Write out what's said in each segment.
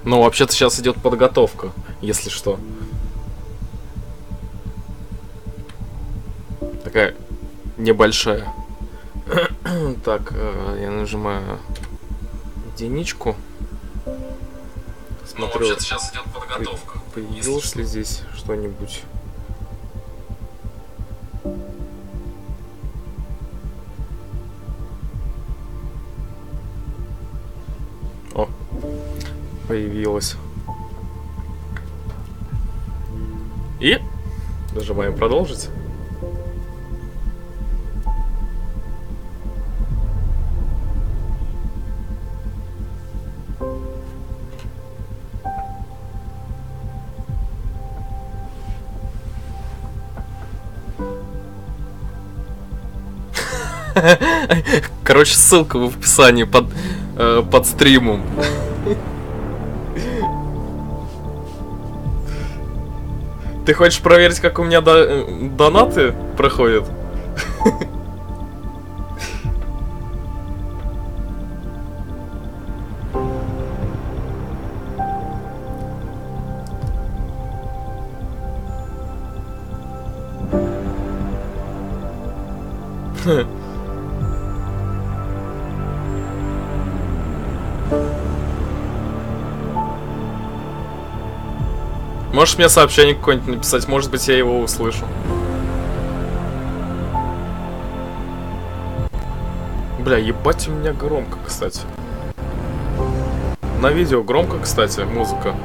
Ну, вообще-то сейчас идет подготовка, если что. Такая небольшая. Так, я нажимаю единичку. Смотрю, ну, вообще-то сейчас идет подготовка. Появилось ли здесь что-нибудь? О, появилось. И нажимаем продолжить. Короче, ссылка в описании под стримом. Ты хочешь проверить, как у меня донаты проходят? Можешь мне сообщение какое-нибудь написать, может быть, я его услышу. Бля, ебать у меня громко, кстати. На видео громко, кстати, музыка.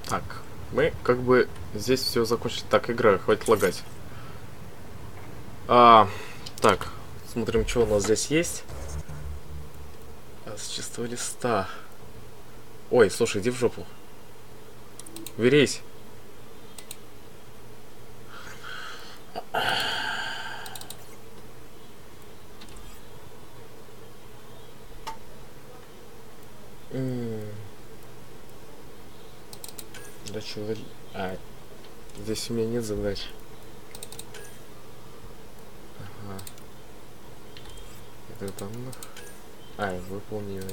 Так, мы как бы здесь все закончили. Так, игра, хватит лагать. Так, смотрим, что у нас здесь есть. С чистого листа. Ой, слушай, иди в жопу. Верись. Да чего? Здесь у меня нет задач. Ага. Это данных. Выполнено.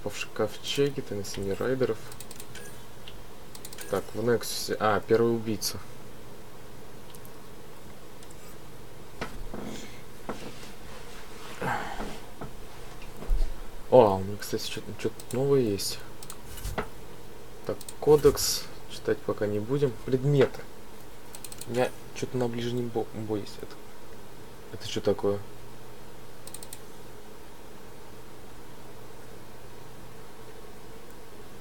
В шкафчике, ты на 7 райдеров. Так, в Nexus. Первый убийца. У меня, кстати, что-то новое есть. Так, кодекс. Читать пока не будем. Предметы. У меня что-то на ближнем бой есть. Это что такое?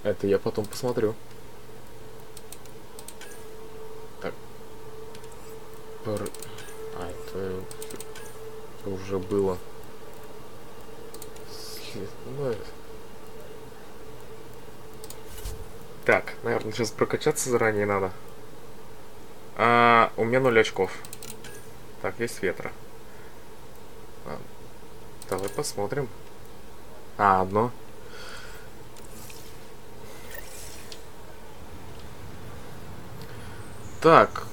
Это я потом посмотрю. Так. Это уже было. Так, наверное, сейчас прокачаться заранее надо. У меня 0 очков. Так, есть ветра. Давай посмотрим. Одно. Так,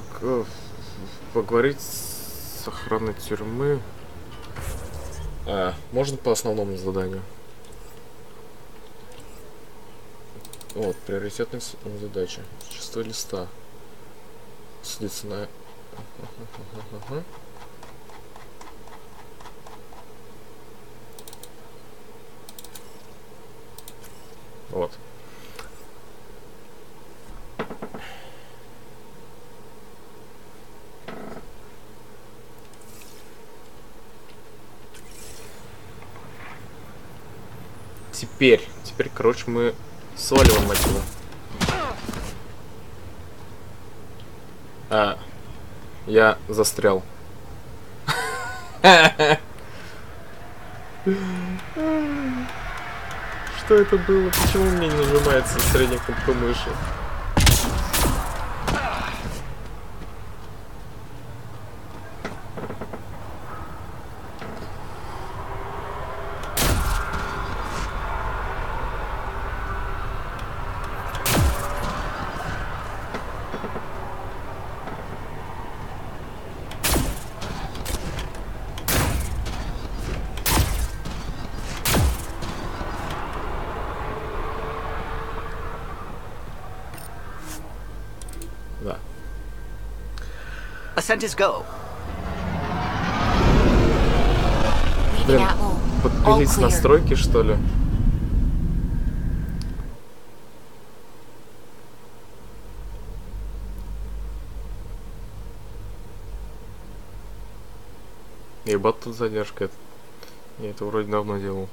поговорить с охраной тюрьмы. Можно по основному заданию? Вот, приоритетная задача. Чувство листа. Садиться на... Вот. Теперь, короче, мы сваливаем отсюда. Я застрял. Что это было? Почему мне не нажимается средняя кнопка мыши? Ascent is go. Блин, подпились настройки, что ли? Ебать, тут задержка. Я это вроде давно делал.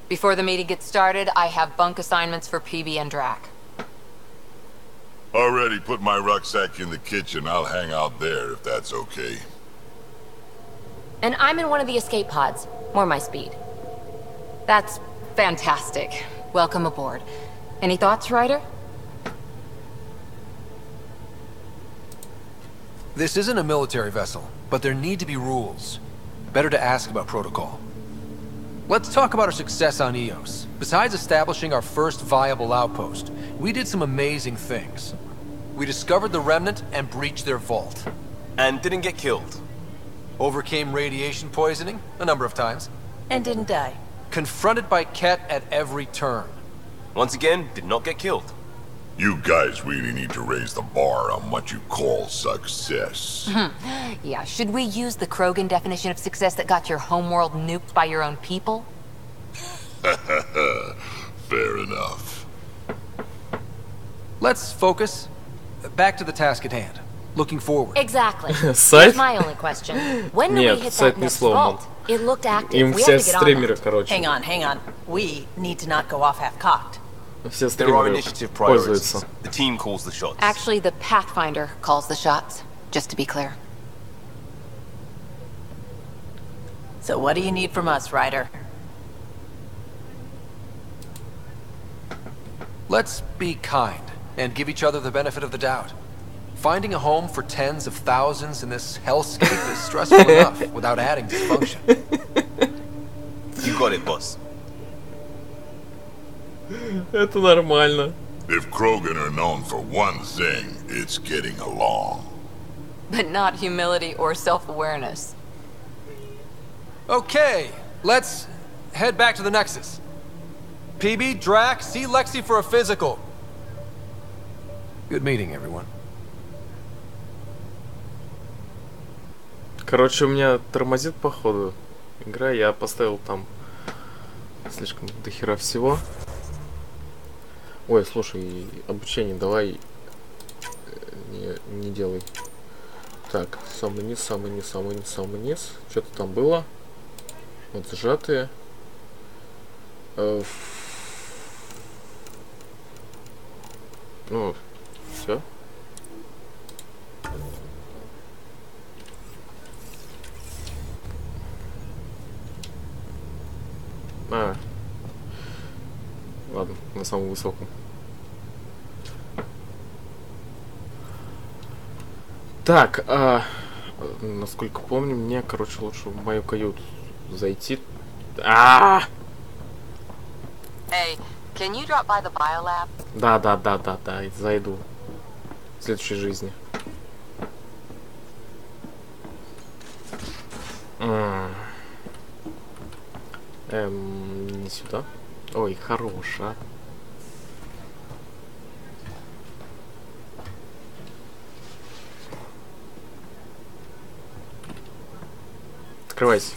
Before the meeting gets started, I have bunk assignments for PB and Drac. Already put my rucksack in the kitchen. I'll hang out there if that's okay. And I'm in one of the escape pods. More my speed. That's fantastic. Welcome aboard. Any thoughts, Ryder? This isn't a military vessel, but there need to be rules. Better to ask about protocol. Let's talk about our success on Eos. Besides establishing our first viable outpost, we did some amazing things. We discovered the Remnant and breached their vault. And didn't get killed. Overcame radiation poisoning a number of times. And didn't die. Confronted by Ket at every turn. Once again, did not get killed. You guys really need to raise the bar on what you call success. Yeah, should we use the Krogan definition of success that got your homeworld nuked by your own people? Fair enough. Let's focus. Back to the task at hand. Looking forward. Exactly. Сайт? Here's my only question. When we Нет, hit сайт that не next сломан. vault, it looked active. Им We все have to get on стримеры, that. короче. Hang on. We need to not go off half-cocked. Все There are стримеры initiative priorities. пользуются. The team calls the shots. Actually, the Pathfinder calls the shots, just to be clear. So what do you need from us, Ryder? Let's be kind and give each other the benefit of the doubt. Finding a home for tens of thousands in this hellscape is stressful enough without adding dysfunction. You got it, boss. Это нормально. If Krogan are known for one thing, it's getting along. But not humility or self-awareness. Okay, let's head back to the Nexus. PB, Drac, see Lexi for a physical. Good meeting, everyone. Короче, у меня тормозит, походу, игра. Я поставил там слишком дохера всего. Ой, слушай, обучение давай не делай. Так, самый низ, самый низ, самый низ, самый низ. Что-то там было. Вот сжатые. Ну, все. Ладно, на самом высоком. Так, насколько помню, мне, короче, лучше в мою каюту зайти. Hey, can you drop by the biolab? Да, зайду. В следующей жизни. Не сюда. Ой, хороша. Открывайся.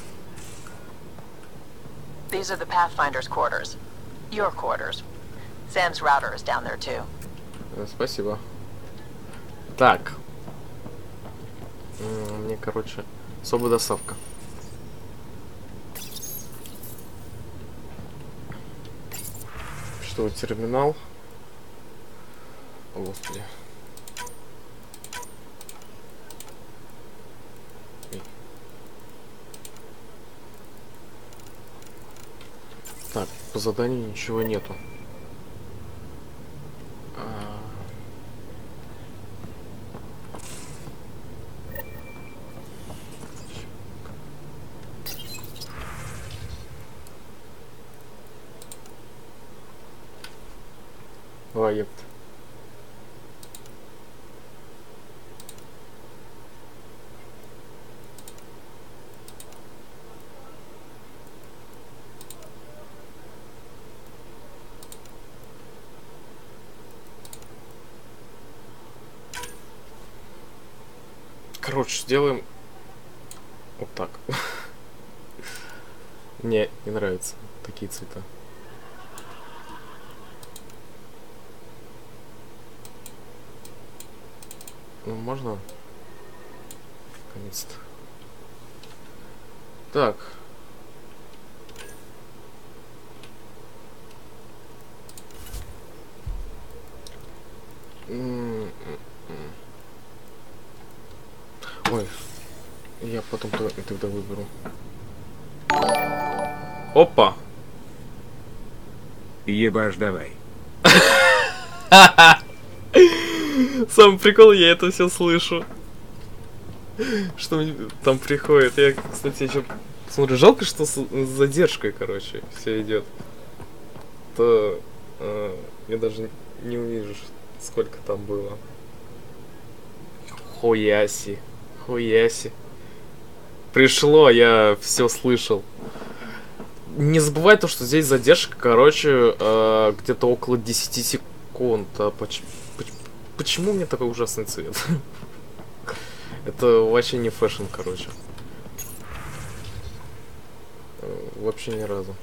These are the Pathfinder's quarters. Your quarters. Sam's router is down there too. Спасибо. Так. Мне, короче, особая доставка. Что, терминал? О, Господи. Так, по заданию ничего нету. Лайет. Короче, сделаем вот так. Мне не нравятся такие цвета. Ну, можно? Наконец-то. Так. Ой, я потом тогда выберу. Опа! Ебашь давай. Самый прикол, я это все слышу. Что там приходит. Я, кстати, еще смотрю, жалко, что с задержкой, короче, все идет. То я даже не увижу, сколько там было. Хуяси. Хуяси. Пришло, я все слышал. Не забывай то, что здесь задержка, короче, где-то около 10 секунд. А почему у меня такой ужасный цвет? Это вообще не фэшн, короче. Вообще ни разу.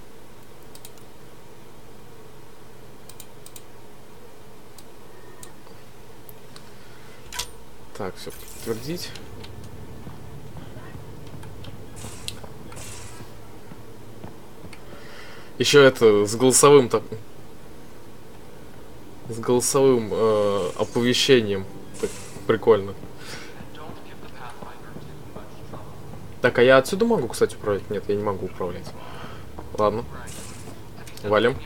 Так, все, подтвердить. Еще это с голосовым оповещением. Так, прикольно. Так, а я отсюда могу, кстати, управлять? Нет, я не могу управлять. Ладно. Валим.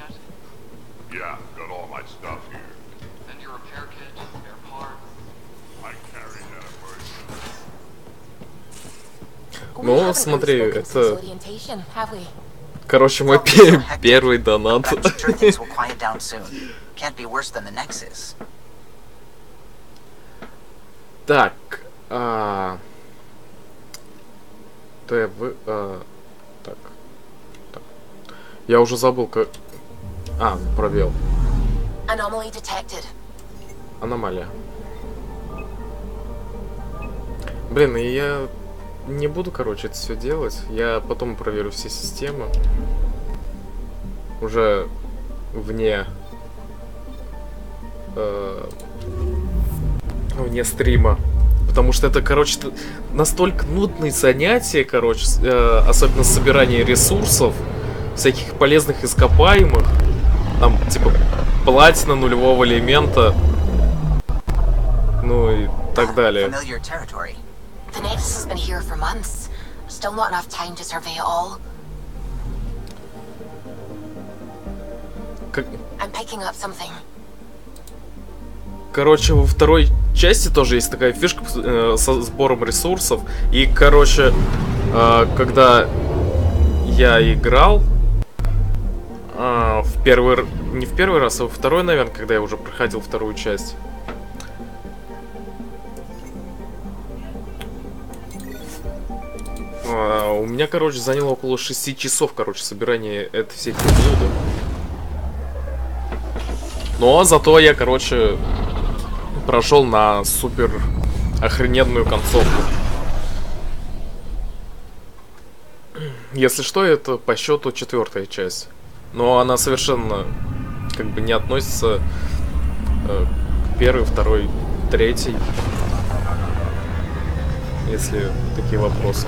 Yeah, got all my stuff here. And your repair kit, spare parts. I carry that person. Ну, смотри, это... Orientation, have we? Короче, мой первый донат. I'm sure things will quiet down soon. Can't be worse than the Nexus. Так, так. Я уже забыл, как... пробел. Anomaly detected. Аномалия. Блин, и я не буду, короче, это все делать. Я потом проверю все системы. Уже вне... вне стрима. Потому что это, короче, настолько нудные занятия, короче, особенно собирание ресурсов, всяких полезных ископаемых, там, типа, платина нулевого элемента, ну и так далее. Familiar territory. The Nexus has been here for months. Still not enough time to survey it all. I'm picking up something. Короче, во второй части тоже есть такая фишка со сбором ресурсов. И, короче, когда я играл не в первый раз, а во второй, наверное, когда я уже проходил вторую часть. У меня, короче, заняло около 6 часов, короче, собирание всех блюд. Но зато я, короче, прошел на супер охрененную концовку. Если что, это по счету 4-я часть. Но она совершенно как бы не относится к 1-й, 2-й, 3-й. Если такие вопросы.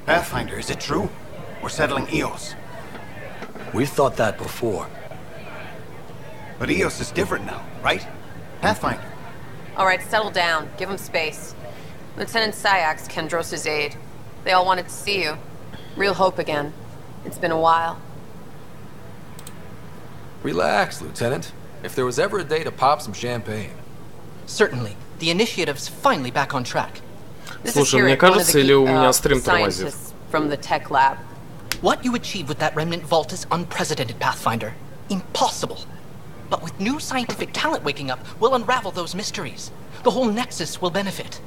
Pathfinder, is it true? We're settling Eos. We've thought that before. But Eos is different now, right? Pathfinder. All right, settle down. Give him space. Lieutenant Syax, Kendros' aide. They all wanted to see you. Real hope again. It's been a while. Relax, Lieutenant. If there was ever a day to pop some champagne. Certainly. The initiative's finally back on track. Слушай, мне кажется, или у меня стрим тормозит? From the tech lab. What you achieved with that remnant vault is unprecedented, Pathfinder. Impossible. But with new scientific talent waking up, we'll unravel those mysteries. The whole Nexus will benefit.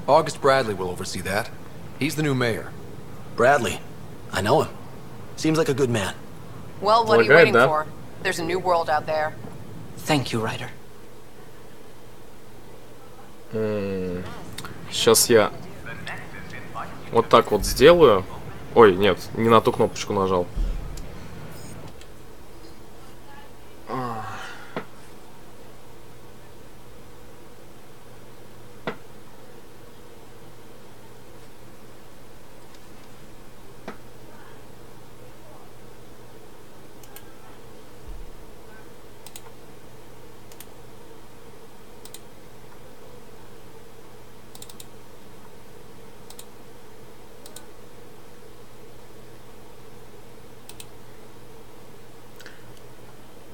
August Bradley will oversee that. He's the new mayor. Bradley. I know him. Seems like a good man. Well, what are you waiting for? There's a new world out there. Thank you, Ryder. Сейчас я вот так вот сделаю. Ой, нет, не на ту кнопочку нажал.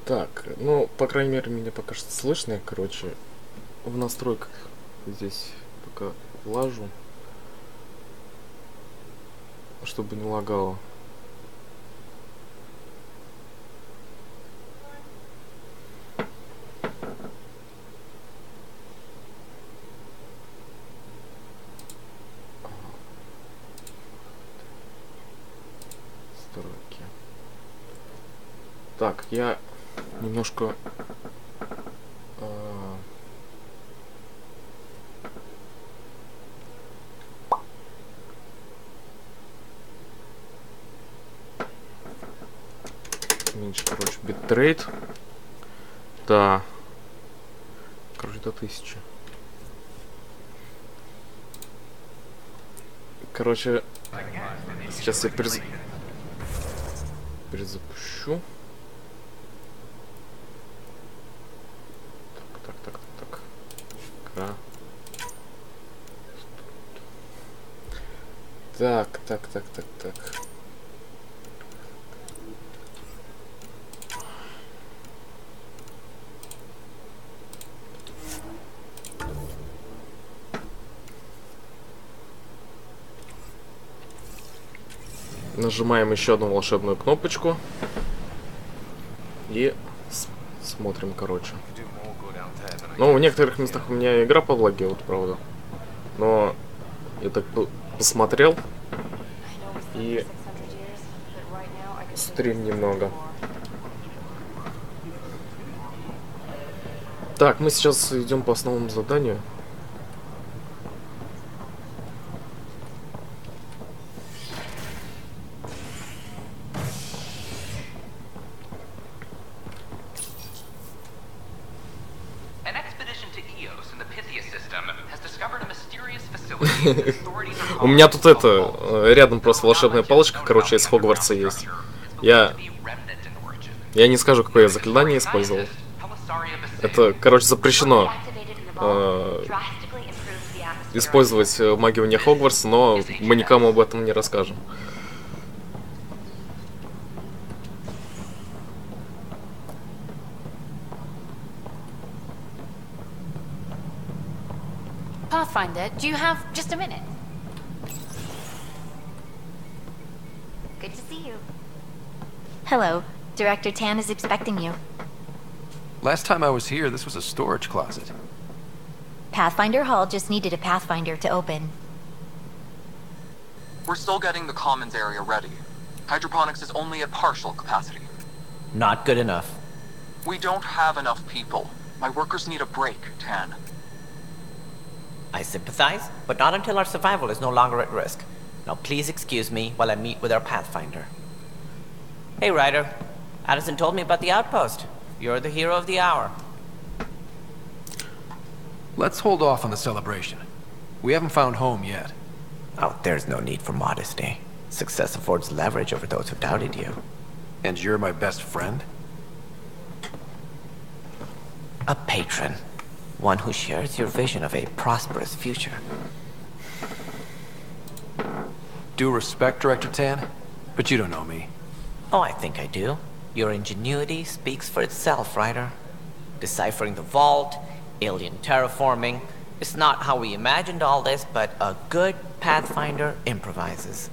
Так, ну, по крайней мере, меня пока что слышно. Короче, в настройках здесь пока влажу, чтобы не лагало. Настройки. Так, я немножко меньше, короче, битрейт. Да. Короче, до 1000. Короче, сейчас я перезапущу. Так. Нажимаем еще одну волшебную кнопочку и смотрим, короче. Ну, в некоторых местах у меня игра подлагивает, правда. Но я так посмотрел и стрим немного. Так, мы сейчас идем по основному заданию. У меня тут рядом просто волшебная палочка, короче, из Хогвартса есть. Я не скажу, какое я заклинание использовал. Это, короче, запрещено использовать магию вне Хогвартса, но мы никому об этом не расскажем. Pathfinder, do you have just a minute? Good to see you. Hello. Director Tan is expecting you. Last time I was here, this was a storage closet. Pathfinder Hall just needed a Pathfinder to open. We're still getting the commons area ready. Hydroponics is only at partial capacity. Not good enough. We don't have enough people. My workers need a break, Tan. I sympathize, but not until our survival is no longer at risk. Now please excuse me while I meet with our Pathfinder. Hey, Ryder. Addison told me about the outpost. You're the hero of the hour. Let's hold off on the celebration. We haven't found home yet. Oh, there's no need for modesty. Success affords leverage over those who doubted you. And you're my best friend? A patron. One who shares your vision of a prosperous future. Due respect, Director Tan, but you don't know me. Oh, I think I do. Your ingenuity speaks for itself, Ryder. Deciphering the vault, alien terraforming. It's not how we imagined all this, but a good Pathfinder improvises.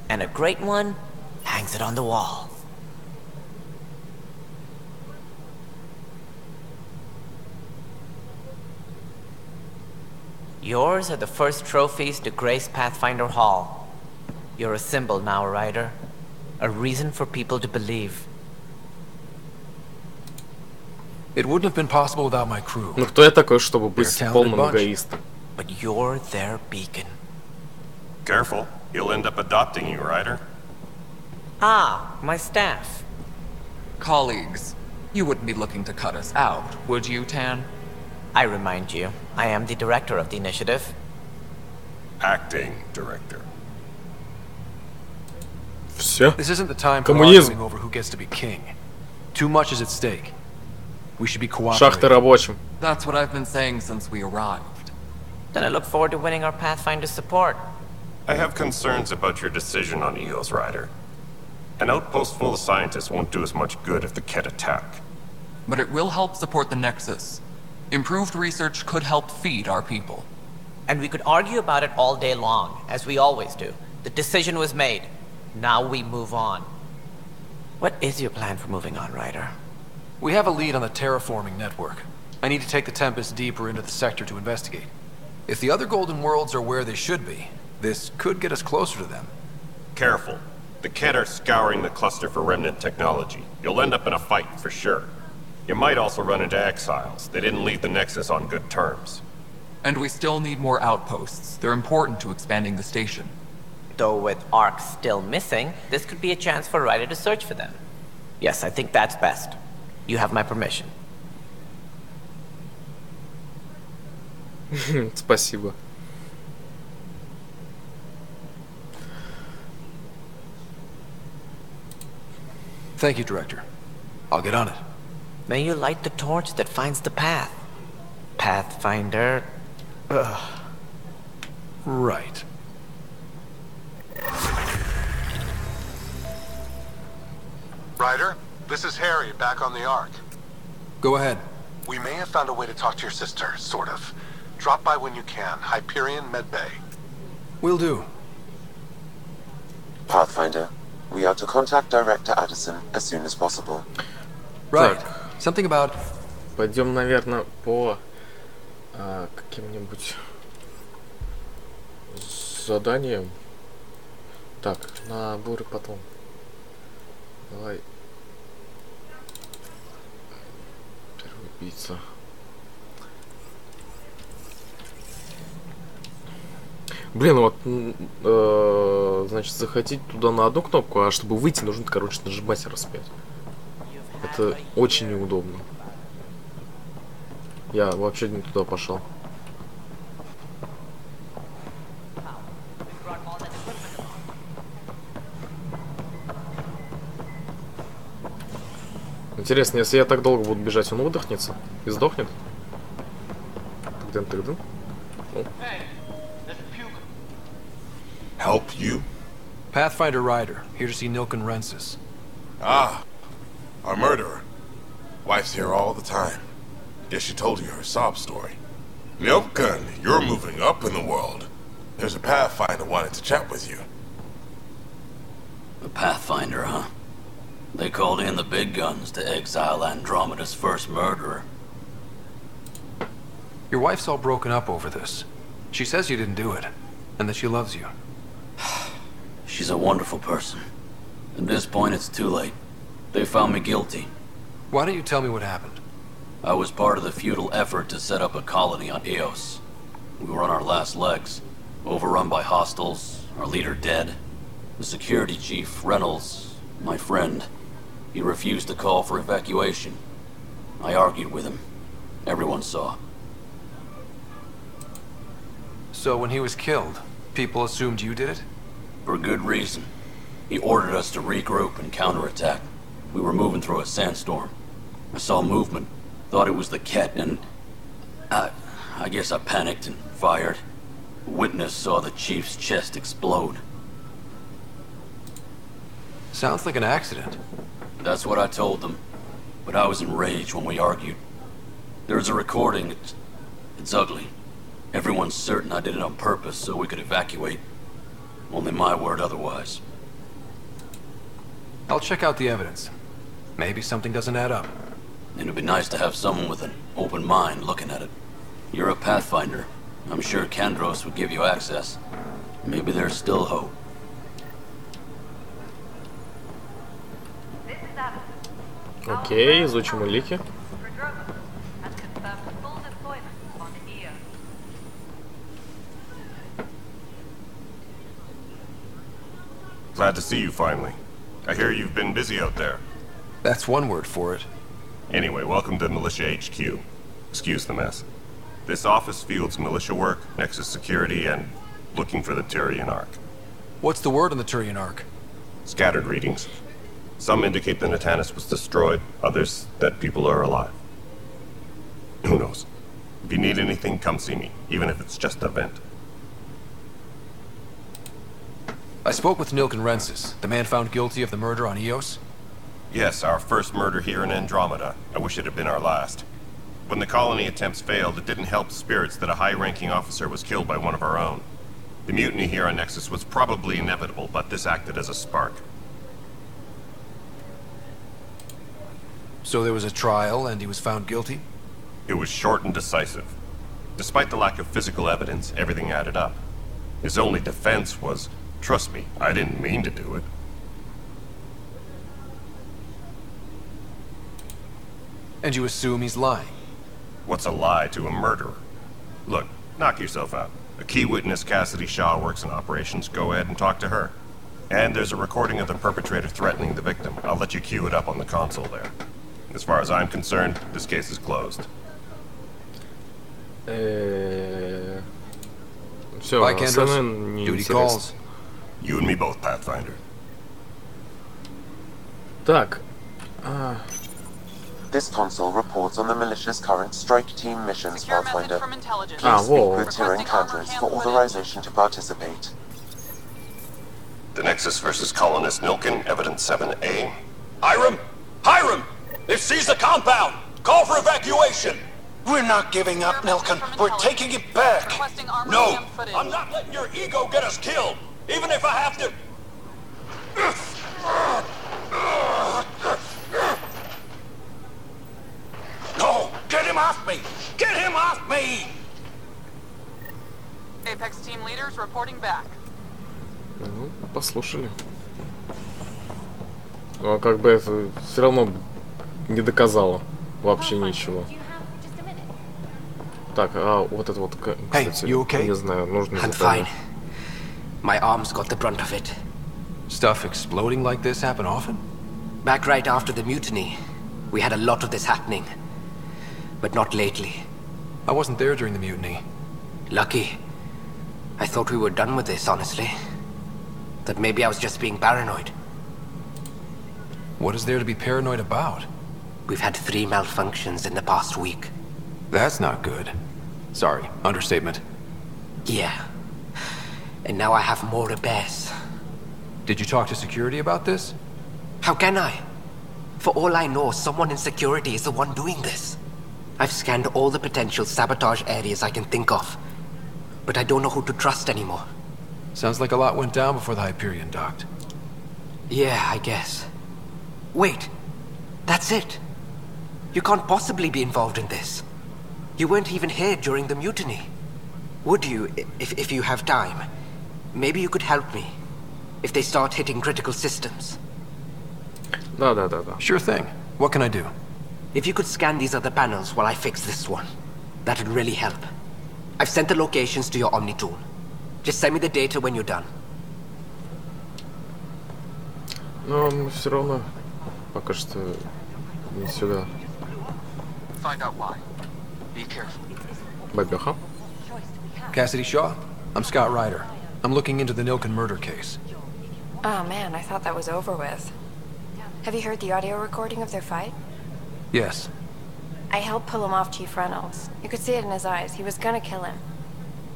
And a great one hangs it on the wall. Yours are the first trophies to grace Pathfinder Hall. You're a symbol now, Ryder. A reason for people to believe. It wouldn't have been possible without my crew. Ну кто я такой, чтобы быть полным эгоистом? But you're their beacon. Careful, he'll end up adopting you, Ryder. Ah, my staff. Colleagues, you wouldn't be looking to cut us out, would you, Tan? I remind you, I am the director of the initiative. Acting director. Все. This isn't the time for Коммунизм. arguing over who gets to be king. Too much is at stake. We should be Шахты cooperating. рабочим. That's what I've been saying since we arrived. Then I look forward to winning our Pathfinder's support. I have concerns about your decision on Eos, Ryder. An outpost full of scientists won't do as much good if the Ket attack. But it will help support the Nexus. Improved research could help feed our people. And we could argue about it all day long, as we always do. The decision was made. Now we move on. What is your plan for moving on, Ryder? We have a lead on the terraforming network. I need to take the Tempest deeper into the sector to investigate. If the other Golden Worlds are where they should be, this could get us closer to them. Careful. The Ket are scouring the cluster for remnant technology. You'll end up in a fight, for sure. You might also run into exiles. They didn't leave the Nexus on good terms. And we still need more outposts. They're important to expanding the station. Though with Ark still missing, this could be a chance for Ryder to search for them. Yes, I think that's best. You have my permission. Спасибо. Thank you, Director. I'll get on it. May you light the torch that finds the path. Pathfinder. Ugh. Right. Ryder, this is Harry, back on the Ark. Go ahead. We may have found a way to talk to your sister, sort of. Drop by when you can. Hyperion Medbay. Will do. Pathfinder, we are to contact Director Addison as soon as possible. Right. Something about... Пойдем, наверное, по каким-нибудь заданиям. Так, наборы потом. Давай. Первый убийца. Блин, вот, значит, захотеть туда на одну кнопку, а чтобы выйти, нужно, короче, нажимать раз 5. Это очень неудобно. Я вообще не туда пошел. Интересно, если я так долго буду бежать, он выдохнется и сдохнет? Тыгдын. Help you? Pathfinder Ryder, here to see Nilken Rensis. Ah, a murderer. Wife's here all the time. Guess she told you her sob story. Nilken, you're moving up in the world. There's a Pathfinder wanting to chat with you. A Pathfinder, huh? They called in the big guns to exile Andromeda's first murderer. Your wife's all broken up over this. She says you didn't do it, and that she loves you. She's a wonderful person. At this point, it's too late. They found me guilty. Why don't you tell me what happened? I was part of the futile effort to set up a colony on Eos. We were on our last legs, overrun by hostiles, our leader dead. The security chief, Reynolds, my friend, he refused to call for evacuation. I argued with him. Everyone saw. So when he was killed, people assumed you did it? For good reason. He ordered us to regroup and counterattack. We were moving through a sandstorm. I saw movement, thought it was the Ket, and I guess I panicked and fired. A witness saw the Chief's chest explode. Sounds like an accident. That's what I told them. But I was enraged when we argued. There's a recording. It's ugly. Everyone's certain I did it on purpose so we could evacuate. Only my word otherwise. I'll check out the evidence. Maybe something doesn't add up. It'd be nice to have someone with an open mind looking at it. You're a Pathfinder. I'm sure Kandros would give you access. Maybe there's still hope. Окей, изучим улики. Glad to see you finally. I hear you've been busy out there. That's one word for it. Anyway, welcome to Militia HQ. Excuse the mess. This office fields militia work, Nexus security, and looking for the Turian Ark. What's the word on the Turian Ark? Scattered readings. Some indicate the Natanus was destroyed, others that people are alive. Who knows? If you need anything, come see me, even if it's just a vent. I spoke with Nilken Rensis, the man found guilty of the murder on Eos. Yes, our first murder here in Andromeda. I wish it had been our last. When the colony attempts failed, it didn't help spirits that a high-ranking officer was killed by one of our own. The mutiny here on Nexus was probably inevitable, but this acted as a spark. So there was a trial, and he was found guilty? It was short and decisive. Despite the lack of physical evidence, everything added up. His only defense was, trust me, I didn't mean to do it. And you assume he's lying? What's a lie to a murderer? Look, knock yourself out. A key witness, Cassidy Shaw, works in operations. Go ahead and talk to her. And there's a recording of the perpetrator threatening the victim. I'll let you cue it up on the console there. As far as I'm concerned, this case is closed. Все, Bye, Kandros. Duty calls. You and me both, Pathfinder. Так. This console reports on the militia's current strike team missions, Pathfinder. Please speak whoa. with Tyrion Kandros for authorization to participate. The Nexus versus Colonist Nilken, Evidence 7A. Hiram! Hiram! They've seized the compound! Call for evacuation! We're not giving up, Nilken. We're taking it back. No! I'm not letting your ego get us killed! Even if I have to... No! Get him off me! Get him off me! Apex team leaders reporting back. Ну, послушали. Но как бы это все равно не доказало вообще ничего. Так, а вот это вот, кстати, не знаю, нужно... I'm fine. My arms got the brunt of it. Stuff exploding like this happen often? Back right after the mutiny, we had a lot of this happening. But not lately. I wasn't there during the mutiny. Lucky. I thought we were done with this, honestly. That maybe I was just being paranoid. What is there to be paranoid about? We've had 3 malfunctions in the past week. That's not good. Sorry, understatement. Yeah. And now I have more repairs. Did you talk to security about this? How can I? For all I know, someone in security is the one doing this. I've scanned all the potential sabotage areas I can think of. But I don't know who to trust anymore. Sounds like a lot went down before the Hyperion docked. Yeah, I guess. Wait. That's it. You can't possibly be involved in this. You weren't even here during the mutiny. Would you, if you have time? Maybe you could help me. If they start hitting critical systems. Да. Sure thing. What can I do? If you could scan these other panels while I fix this one, that'd really help. I've sent the locations to your Omni tool. Just send me the data when you're done. Но все равно пока что не сюда. Find out why. Be careful. Бабеха. Cassidy Shaw? I'm Scott Ryder. I'm looking into the Nilken murder case. Oh man, I thought that was over with. Have you heard the audio recording of their fight? Yes. I helped pull him off Chief Reynolds. You could see it in his eyes. He was gonna kill him.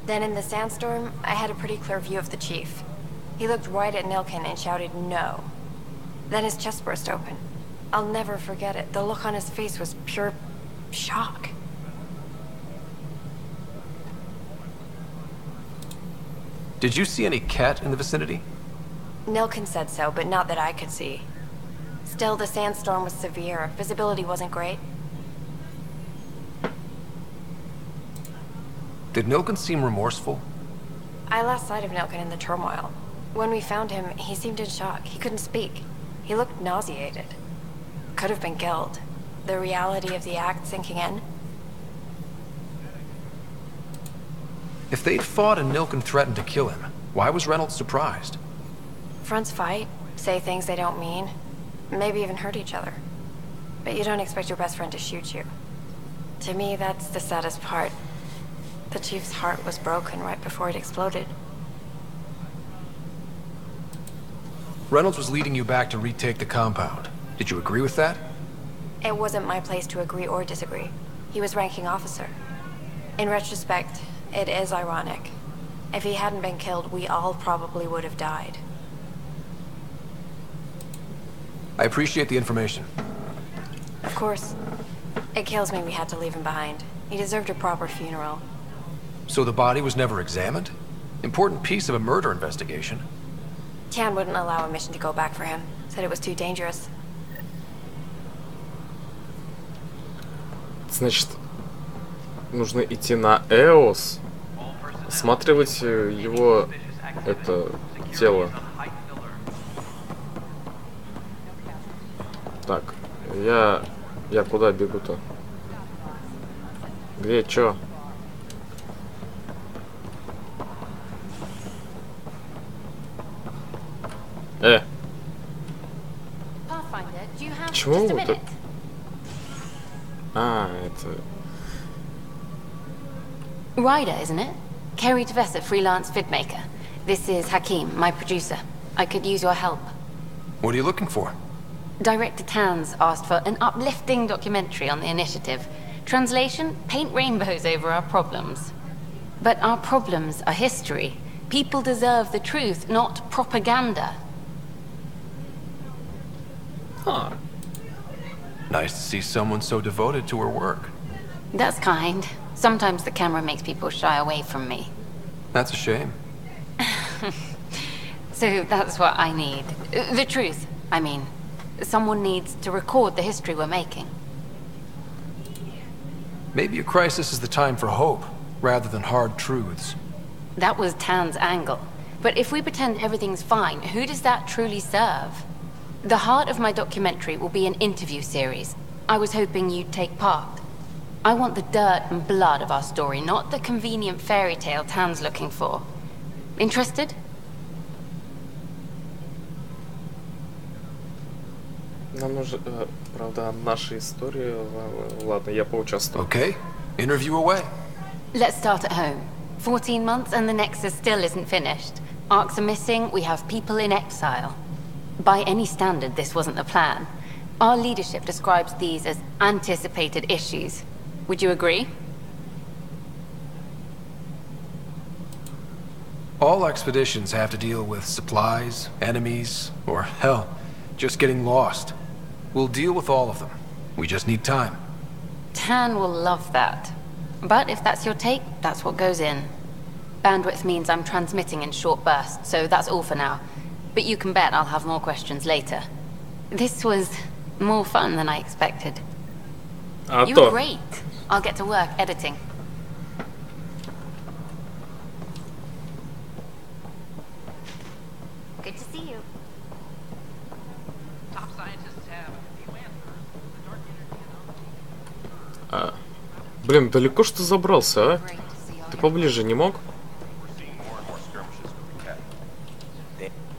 Then in the sandstorm, I had a pretty clear view of the Chief. He looked right at Nilkin and shouted, "No." Then his chest burst open. I'll never forget it. The look on his face was pure shock. Did you see any cat in the vicinity? Nilkin said so, but not that I could see. Still, the sandstorm was severe. Visibility wasn't great. Did Nilkin seem remorseful? I lost sight of Nilkin in the turmoil. When we found him, he seemed in shock. He couldn't speak. He looked nauseated. Could have been killed. The reality of the act sinking in. If they'd fought and Nilkin threatened to kill him, why was Reynolds surprised? Fronts fight, say things they don't mean, maybe even hurt each other. But you don't expect your best friend to shoot you. To me, that's the saddest part. The Chief's heart was broken right before it exploded. Reynolds was leading you back to retake the compound. Did you agree with that? It wasn't my place to agree or disagree. He was ranking officer. In retrospect, it is ironic. If he hadn't been killed, we all probably would have died. I appreciate the information. Of course. It kills me we had to leave him behind. He deserved a proper funeral. So the body was never examined? Important piece of a murder investigation. Tian wouldn't allow a mission to go back for him. Said it was too dangerous. Значит, нужно идти на Эос, осматривать его, это, тело. Так, я куда бегу-то? Где, чё? Почему вот это? А, это... Ryder, isn't it? Kerry Tevessa, freelance vidmaker. This is Hakim, my producer. I could use your help. What are you looking for? Director Tanz asked for an uplifting documentary on the initiative. Translation, paint rainbows over our problems. But our problems are history. People deserve the truth, not propaganda. Huh. Nice to see someone so devoted to her work. That's kind. Sometimes the camera makes people shy away from me. That's a shame. So that's what I need. The truth, I mean. Someone needs to record the history we're making. Maybe a crisis is the time for hope, rather than hard truths. That was Tan's angle. But if we pretend everything's fine, who does that truly serve? The heart of my documentary will be an interview series. I was hoping you'd take part. I want the dirt and blood of our story, not the convenient fairy tale Tan's looking for. Interested? Нам нужно, правда, наша история. Ладно, я поучаствую. Okay, interview away. Let's start at home. 14 months and the Nexus still isn't finished. Arcs are missing, we have people in exile. By any standard, this wasn't the plan. Our leadership describes these as anticipated issues. Would you agree? All expeditions have to deal with supplies, enemies, or hell, just getting lost. We'll deal with all of them. We just need time. Tan will love that. But if that's your take, that's what goes in. Bandwidth means I'm transmitting in short bursts, so that's all for now. But you can bet I'll have more questions later. This was more fun than I expected. You were great. I'll get to work editing. Good to see you. Top scientists have a few answers. Блин, далеко что забрался, а? Ты поближе не мог?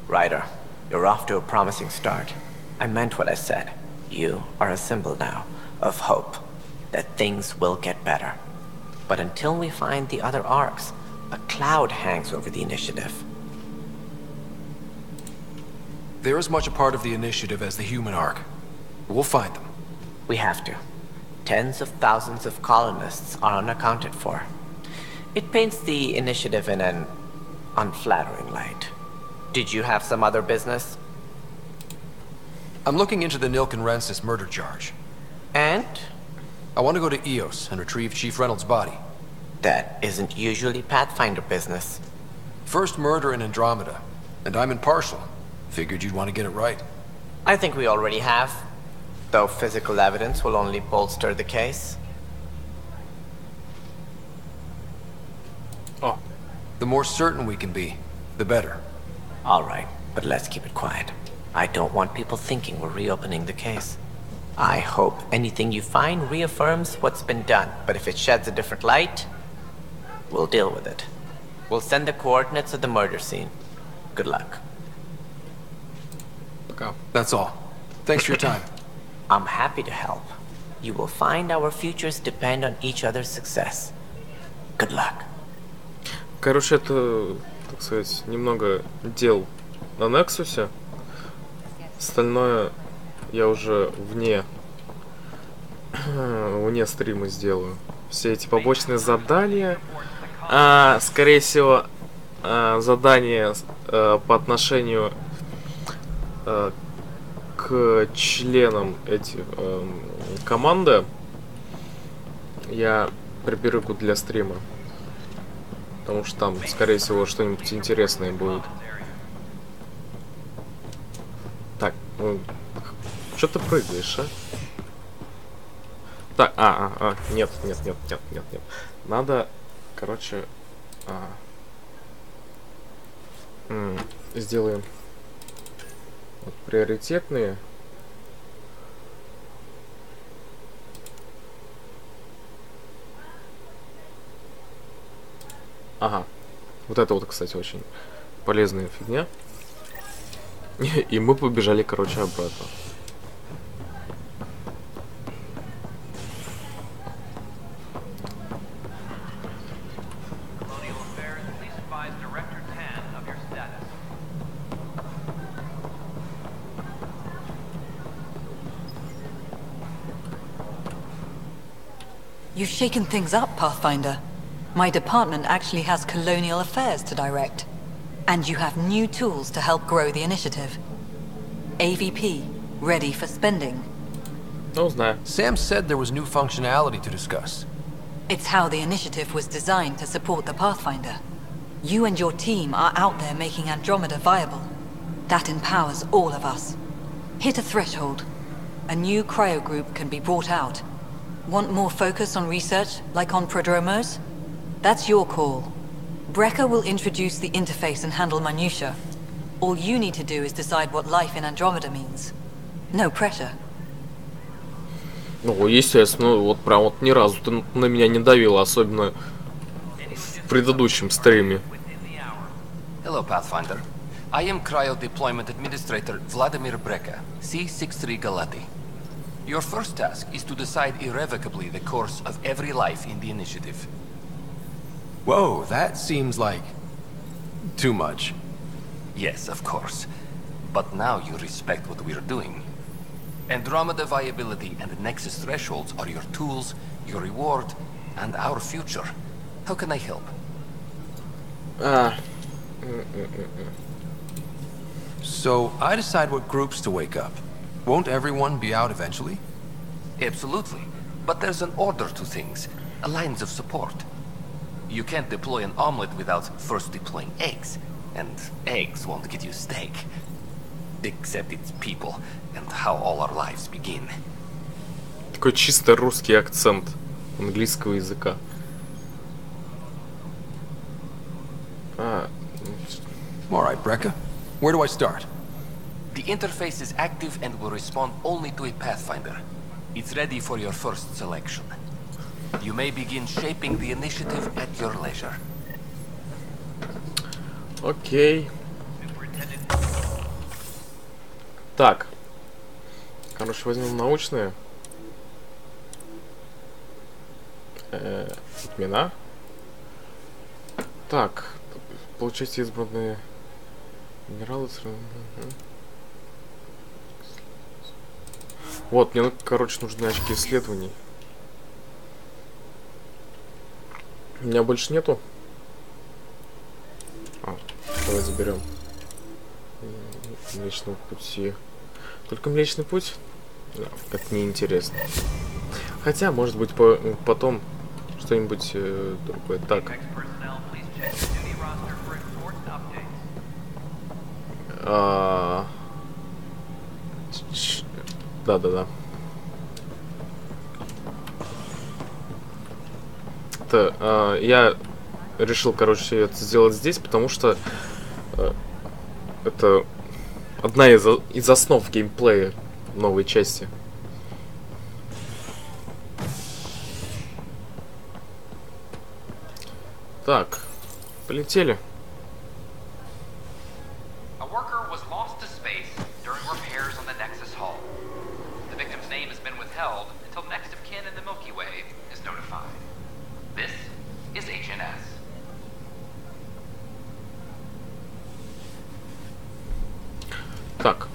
Ryder, you're off to a promising start. I meant what I said. You are a symbol now of hope, that things will get better. But until we find the other arcs, a cloud hangs over the initiative. they're as much a part of the initiative as the human arc. We'll find them. We have to. Tens of thousands of colonists are unaccounted for. It paints the initiative in an unflattering light. Did you have some other business? I'm looking into the Nilk and Rensis murder charge. And? I want to go to Eos and retrieve Chief Reynolds' body. That isn't usually Pathfinder business. First murder in Andromeda, and I'm impartial. Figured you'd want to get it right. I think we already have. Though physical evidence will only bolster the case. Oh. The more certain we can be, the better. All right, but let's keep it quiet. I don't want people thinking we're reopening the case. I hope anything you find reaffirms what's been done, but if it sheds a different light, we'll deal with it. We'll send the coordinates of the murder scene. Good luck. Okay. That's all. Thanks for your time. I'm happy to help. You will find our futures depend on each other's success. Good luck. Короче, это, так сказать, немного дел на Нексусе. Остальное я уже вне стрима сделаю. Все эти побочные задания. Скорее всего, задания по отношению к членам этой команды я приберегу для стрима. Потому что там, скорее всего, что-нибудь интересное будет. Так, ну, что ты прыгаешь, а? Так, нет. Надо, короче, сделаем вот, приоритетные. Ага. Вот это вот, кстати, очень полезная фигня. И мы побежали, короче, обратно. You've shaken things up, Pathfinder. My department actually has colonial affairs to direct. And you have new tools to help grow the initiative. AVP, ready for spending. Sam said there was new functionality to discuss. It's how the initiative was designed to support the Pathfinder. You and your team are out there making Andromeda viable. That empowers all of us. Hit a threshold. A new cryo group can be brought out. Want more focus on research, like on prodromos? That's your call. Brecker will introduce the interface and handle minutiae. All you need to do is decide what life in Andromeda means. No pressure. Ну, естественно, вот прям вот ни разу ты на меня не давила, особенно в предыдущем стриме. Hello, Pathfinder. I am Cryo Deployment Administrator Vladimir Brecker, C-63 Galati. Your first task is to decide irrevocably the course of every life in the initiative. Whoa, that seems like too much. Yes, of course. But now you respect what we're doing. Andromeda viability and Nexus thresholds are your tools, your reward, and our future. How can I help? So, I decide what groups to wake up. Won't everyone be out eventually? Absolutely. But there's an order to things. Lines of support. You can't deploy an omelet without first deploying eggs. And eggs won't get you steak. Except it's people, and how all our lives begin. Такой чисто русский акцент английского языка. Alright, Brecker. Where do I start? The interface is active and will respond only to a Pathfinder. It's ready for your first selection. You may begin shaping the initiative at your leisure. Окей. Так. Короче, возьмем научные. Имена. Так. Получайте избранные минералы. Вот, мне, короче, нужны очки исследований. У меня больше нету. Давай заберем. Млечного пути. Только Млечный путь? Да, как неинтересно. Хотя, может быть, потом что-нибудь другое. Так. Да-да-да. Я решил, короче, это сделать здесь, потому что это одна из основ геймплея новой части. Так, полетели. Так.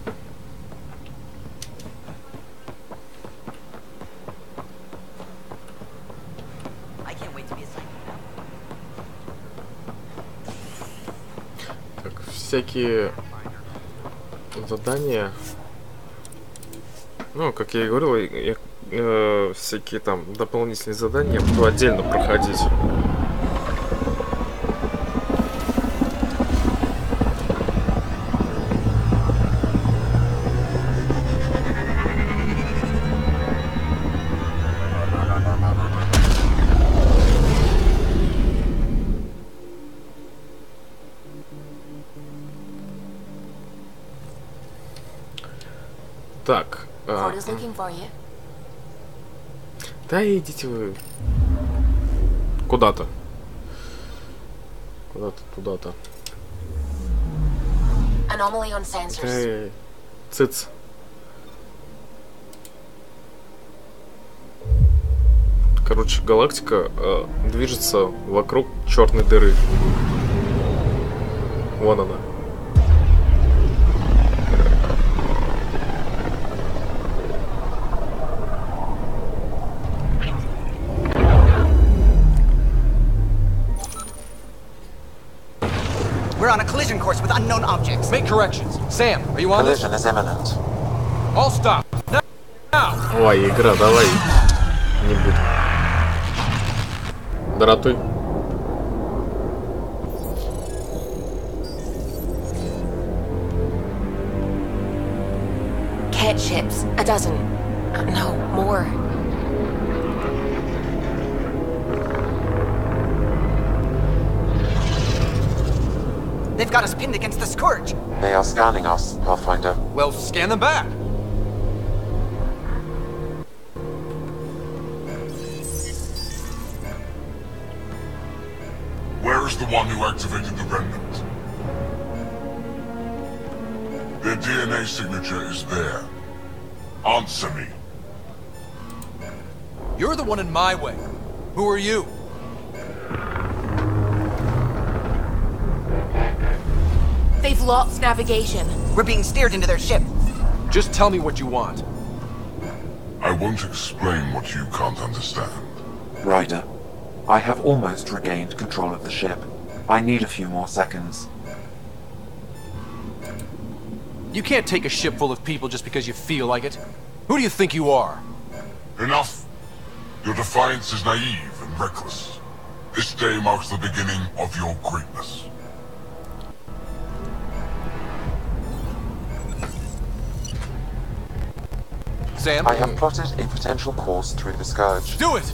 Так, всякие задания. Ну, как я и говорил, всякие там дополнительные задания я буду отдельно проходить. Так. Да идите вы куда-то. Куда-то, туда-то. Цыц. Короче, галактика движется вокруг черной дыры. Вон она. We're on a collision course with unknown objects. Make corrections. Sam, are you on this? Collision is imminent. All stop. Now. Ой, игра, давай. Не буду. Дратуй. Cat ships. A dozen. No, more. They've got us pinned against the Scourge. They are scanning us, Pathfinder. Well, scan them back. Where is the one who activated the remnant? Their DNA signature is there. Answer me. You're the one in my way. Who are you? They've lost navigation. We're being steered into their ship. Just tell me what you want. I won't explain what you can't understand. Ryder, I have almost regained control of the ship. I need a few more seconds. You can't take a ship full of people just because you feel like it. Who do you think you are? Enough! Your defiance is naive and reckless. This day marks the beginning of your greatness. Sam? I have plotted a potential course through the Scourge. Do it!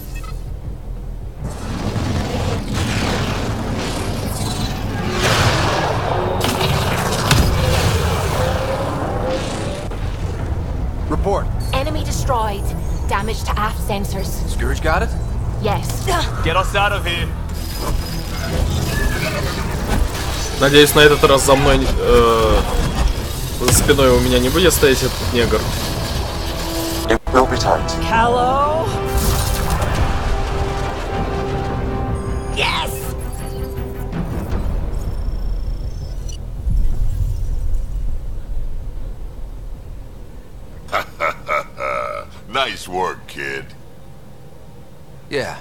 Report. Enemy destroyed. Damage to aft sensors. Scourge got it? Yes. Get us out of here. Надеюсь, на этот раз за мной за спиной у меня не будет стоять этот негр. It will be tight. Hello? Yes! Nice work, kid. Yeah.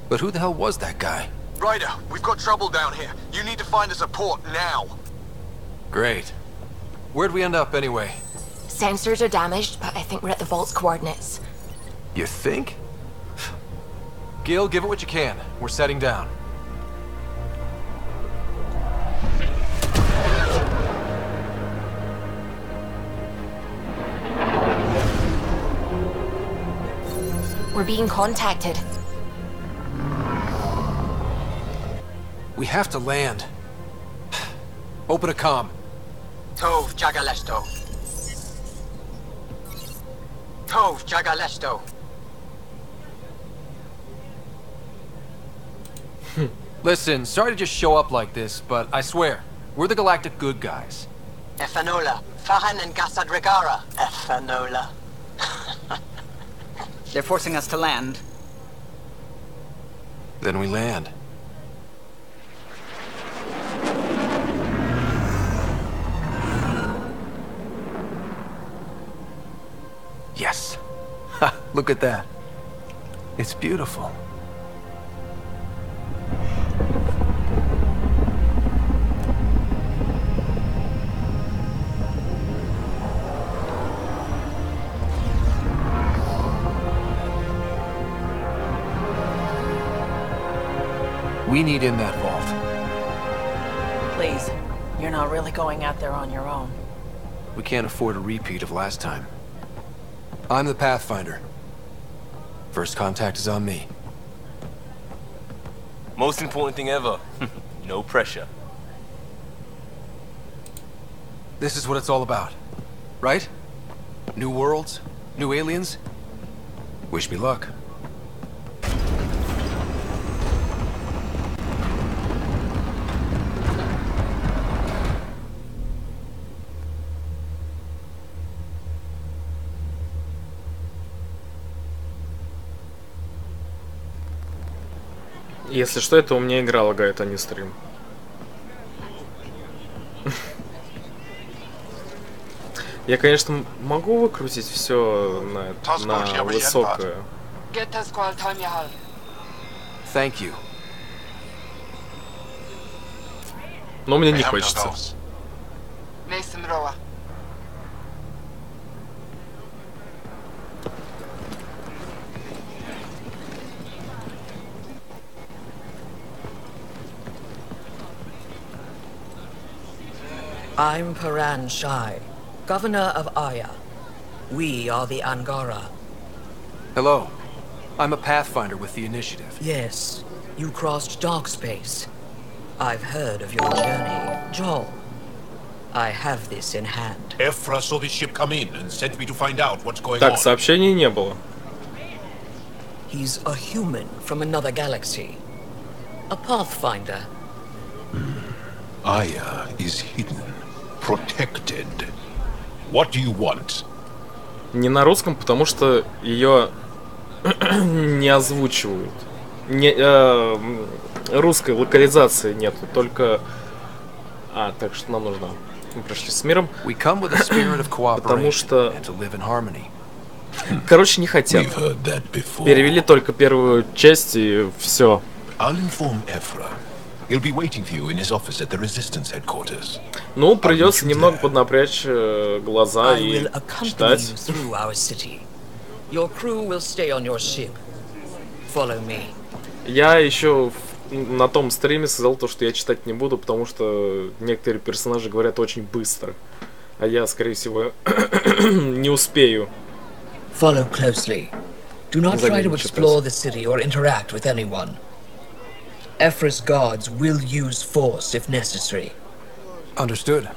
But who the hell was that guy? Ryder, we've got trouble down here. You need to find us a port now. Great. Where'd we end up anyway? Sensors are damaged, but I think we're at the vault's coordinates. You think? Gil, give it what you can. We're setting down. We're being contacted. We have to land. Open a comm. Tov Jagalesto. Tov Jagalesto. Listen, sorry to just show up like this, but I swear, we're the galactic good guys. Efanola. Fahan and Gasadregara. Efanola. They're forcing us to land. Then we land. Yes. Ha, look at that. It's beautiful. We need in that vault. Please, you're not really going out there on your own. We can't afford a repeat of last time. I'm the Pathfinder. First contact is on me. Most important thing ever. No pressure. This is what it's all about, right? New worlds, new aliens. Wish me luck. Если что, это у меня игра лагает, а не стрим. Я, конечно, могу выкрутить все на высокое. Thank you. Но мне не хочется. I'm Paran Shai, Governor of Aya. We are the Angara. Hello. I'm a Pathfinder with the Initiative. Yes, you crossed dark space. I've heard of your journey, Joel. I have this in hand. Ephra saw the ship come in and sent me to find out what's going Так, on. сообщений не было. He's a human from another galaxy. A Pathfinder. Aya is hidden, protected. What do you want? Не на русском, потому что ее не озвучивают. Русской локализации нету, только... так что нам нужно... Мы прошли с миром. Потому что... Короче, не хотят. Перевели только первую часть и все. Ну, придется немного поднапрячь глаза и читать. Я еще на том стриме сказал то, что я читать не буду, потому что некоторые персонажи говорят очень быстро. А я, скорее всего, не успею. Follow closely. Do not try to explore the city or interact with anyone. Ephra's guards will use force if necessary. Understood.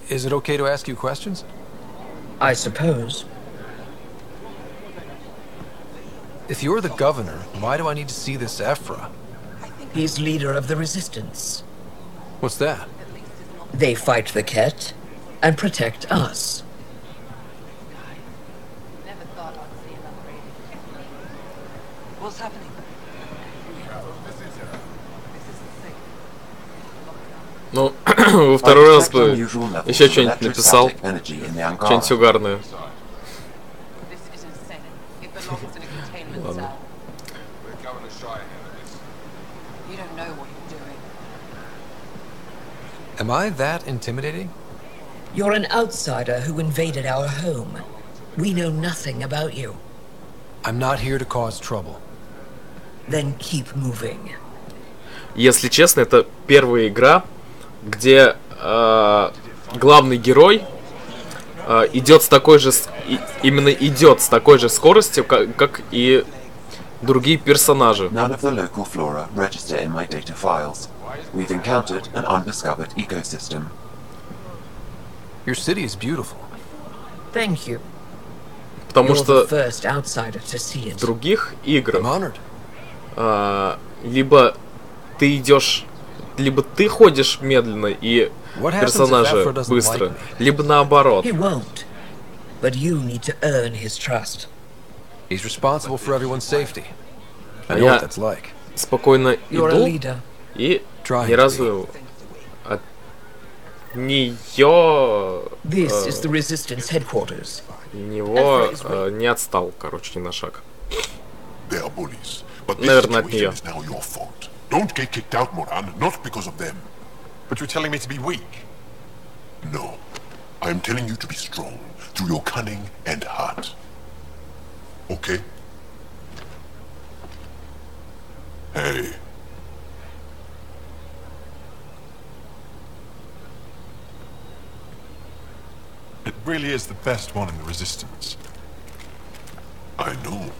Is it okay to ask you questions? I suppose. If you're the governor, why do I need to see this Ephra? He's leader of the resistance. What's that? They fight the Ket and protect us. What's happening? Ну, во второй раз бы еще что-нибудь написал. Что-нибудь угарное. You don't know what you're doing. Am I that intimidating? You're an outsider who invaded our home. We know nothing about you. I'm not here to cause trouble. Then keep moving. Если честно, это первая игра, где главный герой идет с такой же именно идет с такой же скоростью, как и другие персонажи. None of the local flora register in my data files. We've encountered an undiscovered ecosystem. Your city is beautiful. Thank you. Потому что в других играх либо ты идешь, либо ты ходишь медленно и персонажи быстро, либо наоборот. But you need to earn his trust. He's responsible for everyone's safety. I А know what я that's like. спокойно иду и ни разу от нее него не отстал, короче, ни на шаг. Наверное, от нее. Don't get kicked out, Moran, not because of them. But you're telling me to be weak. No. I'm telling you to be strong through your cunning and heart. Okay? Hey. It really is the best one in the Resistance. I know.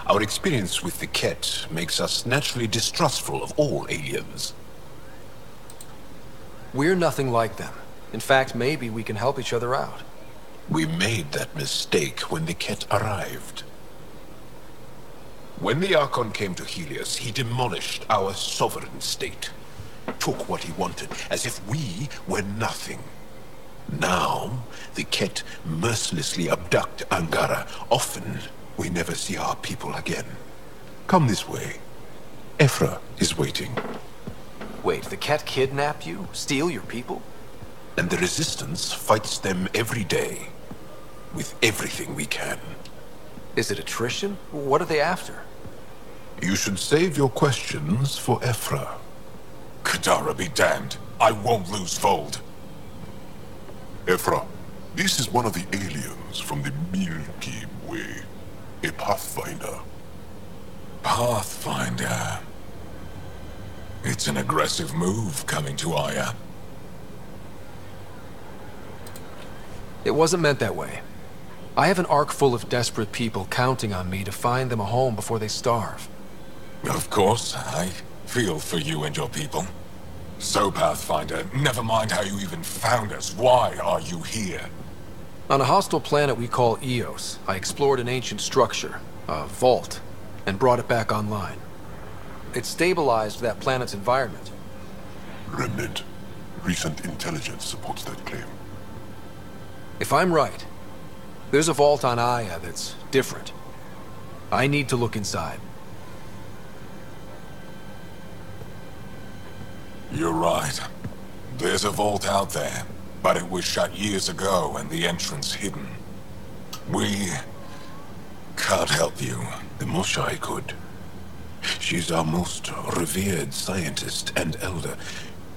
Our experience with the Ket makes us naturally distrustful of all aliens. We're nothing like them. In fact, maybe we can help each other out. We made that mistake when the Ket arrived. When the Archon came to Helios, he demolished our sovereign state. Took what he wanted, as if we were nothing. Now, the Ket mercilessly abduct Angara. Often, we never see our people again. Come this way. Ephra is waiting. Wait, the Ket kidnap you? Steal your people? And the Resistance fights them every day. With everything we can. Is it attrition? What are they after? You should save your questions for Ephra. Kadara be damned. I won't lose Fold. Ephra, this is one of the aliens from the Milky Way. A Pathfinder. Pathfinder. It's an aggressive move coming to Aya. It wasn't meant that way. I have an ark full of desperate people counting on me to find them a home before they starve. Of course, I feel for you and your people. So, Pathfinder, never mind how you even found us. Why are you here? On a hostile planet we call Eos, I explored an ancient structure, a vault, and brought it back online. It stabilized that planet's environment. Remnant. Recent intelligence supports that claim. If I'm right, there's a vault on Aya that's different. I need to look inside. You're right. There's a vault out there, but it was shut years ago and the entrance hidden. We can't help you. The Moshai could. She's our most revered scientist and elder.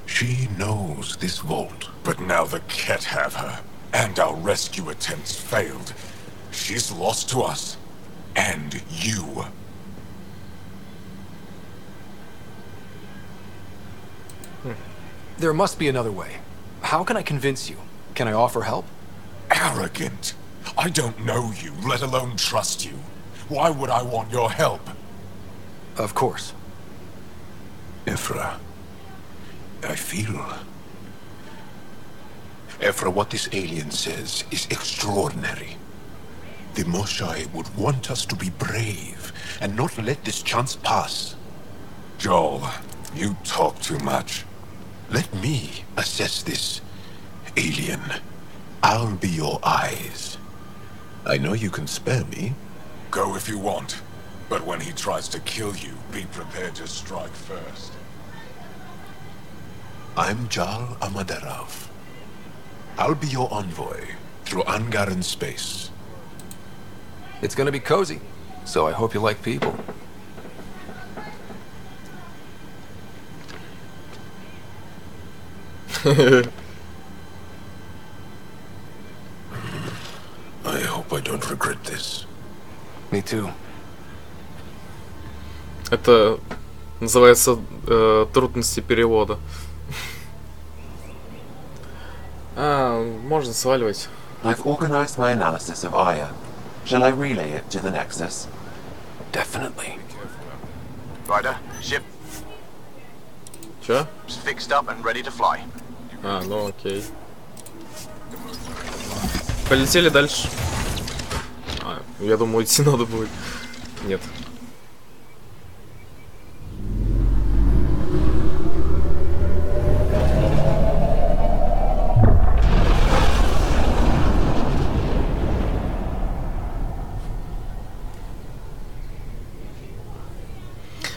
She knows this vault. But now the Ket have her, and our rescue attempts failed. She's lost to us, and you. There must be another way. How can I convince you? Can I offer help? Arrogant. I don't know you, let alone trust you. Why would I want your help? Of course. Ephra, I feel... Ephra, what this alien says is extraordinary. The Moshai would want us to be brave and not let this chance pass. Joel, you talk too much. Let me assess this, alien. I'll be your eyes. I know you can spare me. Go if you want. But when he tries to kill you, be prepared to strike first. I'm Jal Amaderov. I'll be your envoy through Angaran space. It's gonna be cozy, so I hope you like people. I hope I don't regret this. Me too. Это называется трудности перевода. Можно сваливать. I've organized my analysis of Aya. Shall I relay it to the Nexus? Definitely. Ryder, ship Чё? fixed up and ready to fly. Ну окей. Полетели дальше. Я думаю, идти надо будет. Нет.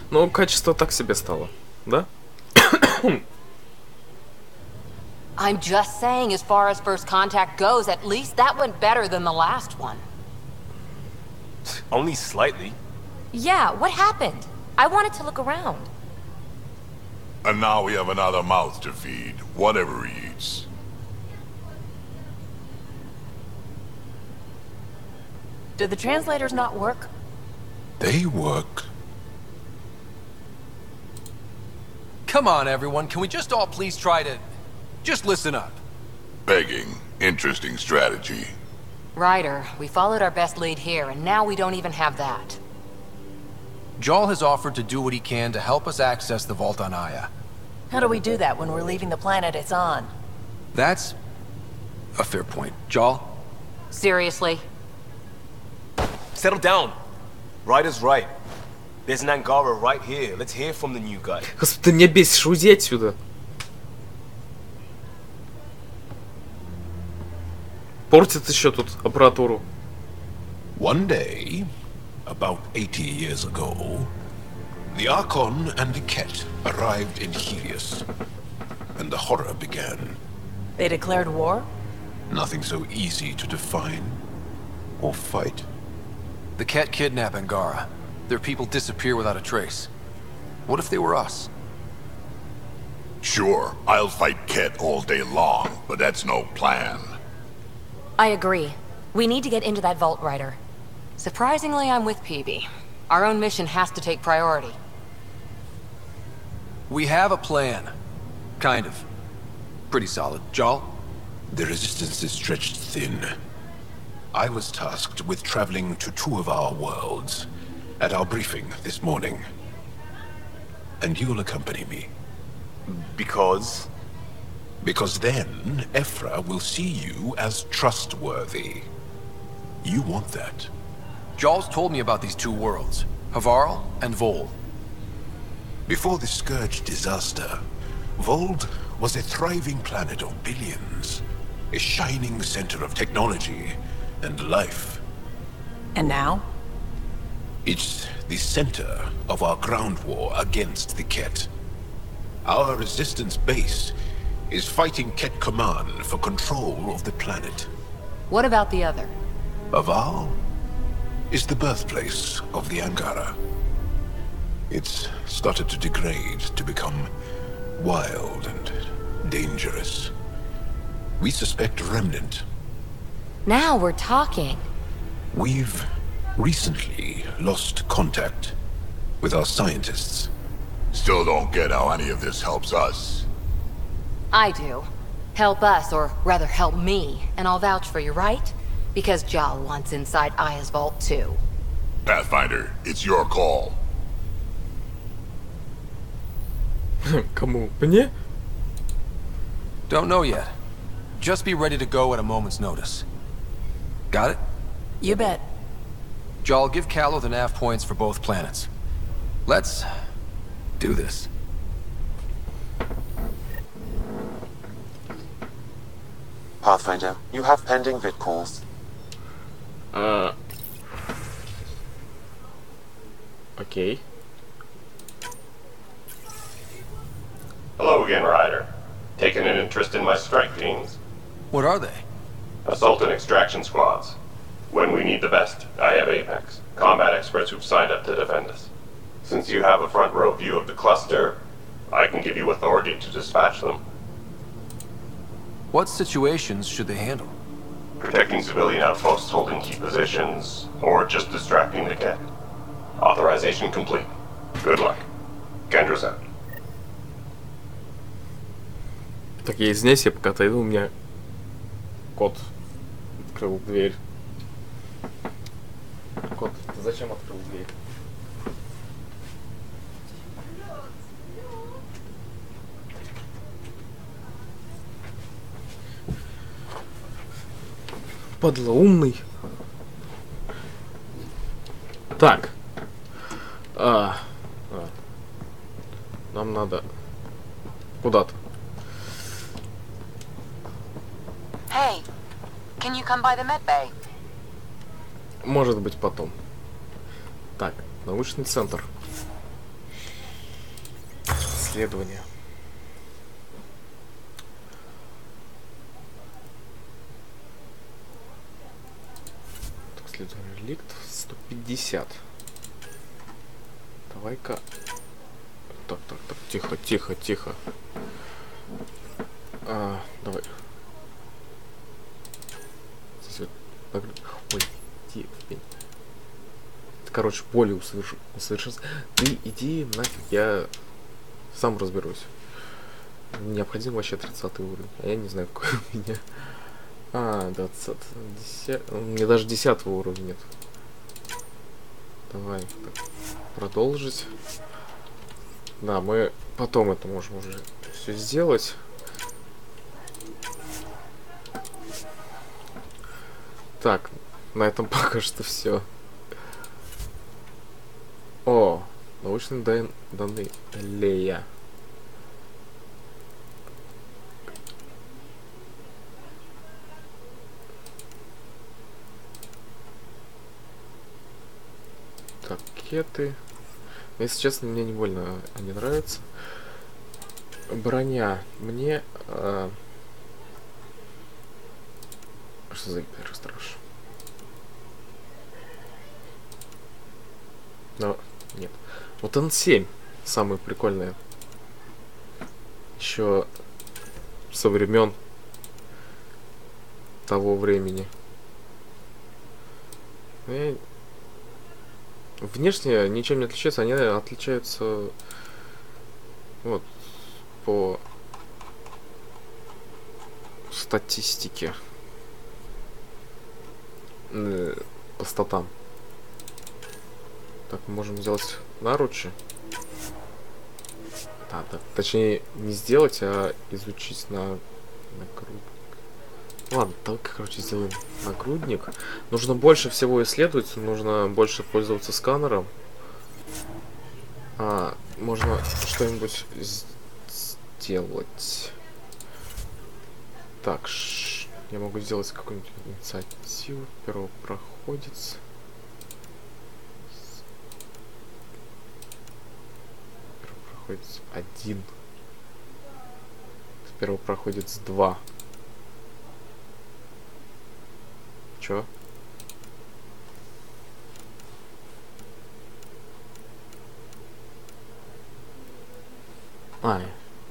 Ну, качество так себе стало, да? I'm just saying, as far as first contact goes, at least that went better than the last one. Only slightly. Yeah, what happened? I wanted to look around. And now we have another mouth to feed, whatever he eats. Did the translators not work? They work. Come on, everyone. Can we just all please try to... just listen up? Begging. Interesting strategy. Ryder, we followed our best lead here, and now we don't even have that. Jarl has offered to do what he can to help us access the vault on Aya. How do we do that when we're leaving the planet it's on? That's a fair point. Jarl? Seriously? Settle down. Ryder's right. There's an Angara right here. Let's hear from the new guy. Господи, ты меня бесишь, уйди отсюда. Портит еще тут аппаратуру. One day, about 80 years ago, the Archon and the Ket arrived in Helios, and the horror began. They declared war? Nothing so easy to define or fight. The Ket kidnap Angara. Their people disappear without a trace. What if they were us? Sure, I'll fight Ket all day long, but that's no plan. I agree. We need to get into that vault, Ryder. Surprisingly, I'm with PB. Our own mission has to take priority. We have a plan. Kind of. Pretty solid. Jarl? The resistance is stretched thin. I was tasked with traveling to 2 of our worlds at our briefing this morning. And you'll accompany me. Because? Because then, Ephra will see you as trustworthy. You want that. Jarl's told me about these 2 worlds. Havarl and Vold. Before the Scourge disaster, Vold was a thriving planet of billions. A shining center of technology and life. And now? It's the center of our ground war against the Ket. Our resistance base is fighting Ket Command for control of the planet. What about the other? Havarl is the birthplace of the Angara. It's started to degrade, to become wild and dangerous. We suspect a remnant. Now we're talking. We've recently lost contact with our scientists. Still don't get how any of this helps us. I do. Help us, or rather help me, and I'll vouch for you, right? Because Jarl wants inside Aya's vault too. Pathfinder, it's your call. Кому? Мне? Don't know yet. Just be ready to go at a moment's notice. Got it? You bet. Jarl, give Callow the nav points for both planets. Let's do this. Pathfinder, you have pending vid calls. Окей. Hello again, Ryder. Taking an interest in my strike teams? What are they? Assault and extraction squads. When we need the best, I have Apex, combat experts who've signed up to defend us. Since you have a front row view of the cluster, I can give you authority to dispatch them. What situations should they handle? Protecting civilian outposts holding key positions, or just distracting the kit. Authorization complete. Good luck. Kendra's out. Так, я извиняюсь, я пока отойду, у меня кот открыл дверь. Кот, ты зачем открыл дверь? Подлоумный. Так. Нам надо куда-то. Hey, can you come by the med bay? Может быть, потом. Так, научный центр. Исследование. Так, исследование реликт 150. Давай-ка. Так, тихо. Давай. Здесь вот... Ой, иди в пень. Это, короче, поле усовершенствования. Ты иди нафиг, я сам разберусь. Необходим вообще 30 уровень. А я не знаю, какой у меня. 20. 10. Мне даже 10 уровня нет. Давай так, продолжить. Да, мы потом это можем уже все сделать. Так, на этом пока что все. О, научные данные Лея. Так, кеты. Если честно, мне не больно они нравятся. Броня. Мне... Что за гиперстраж? Но нет. Вот N7 самое прикольное. Еще со времен того времени. Внешне ничем не отличаются, они отличаются вот по статистике, по статам. Так, мы можем сделать наручи. Да, точнее не сделать, а изучить на нагрудник. Ладно, так, короче, сделаем нагрудник. Нужно больше всего исследовать, нужно больше пользоваться сканером. Можно что-нибудь сделать. Так, я могу сделать какую-нибудь инициативу. Первопроходец. Первопроходец 1. Первопроходец 2. Чё?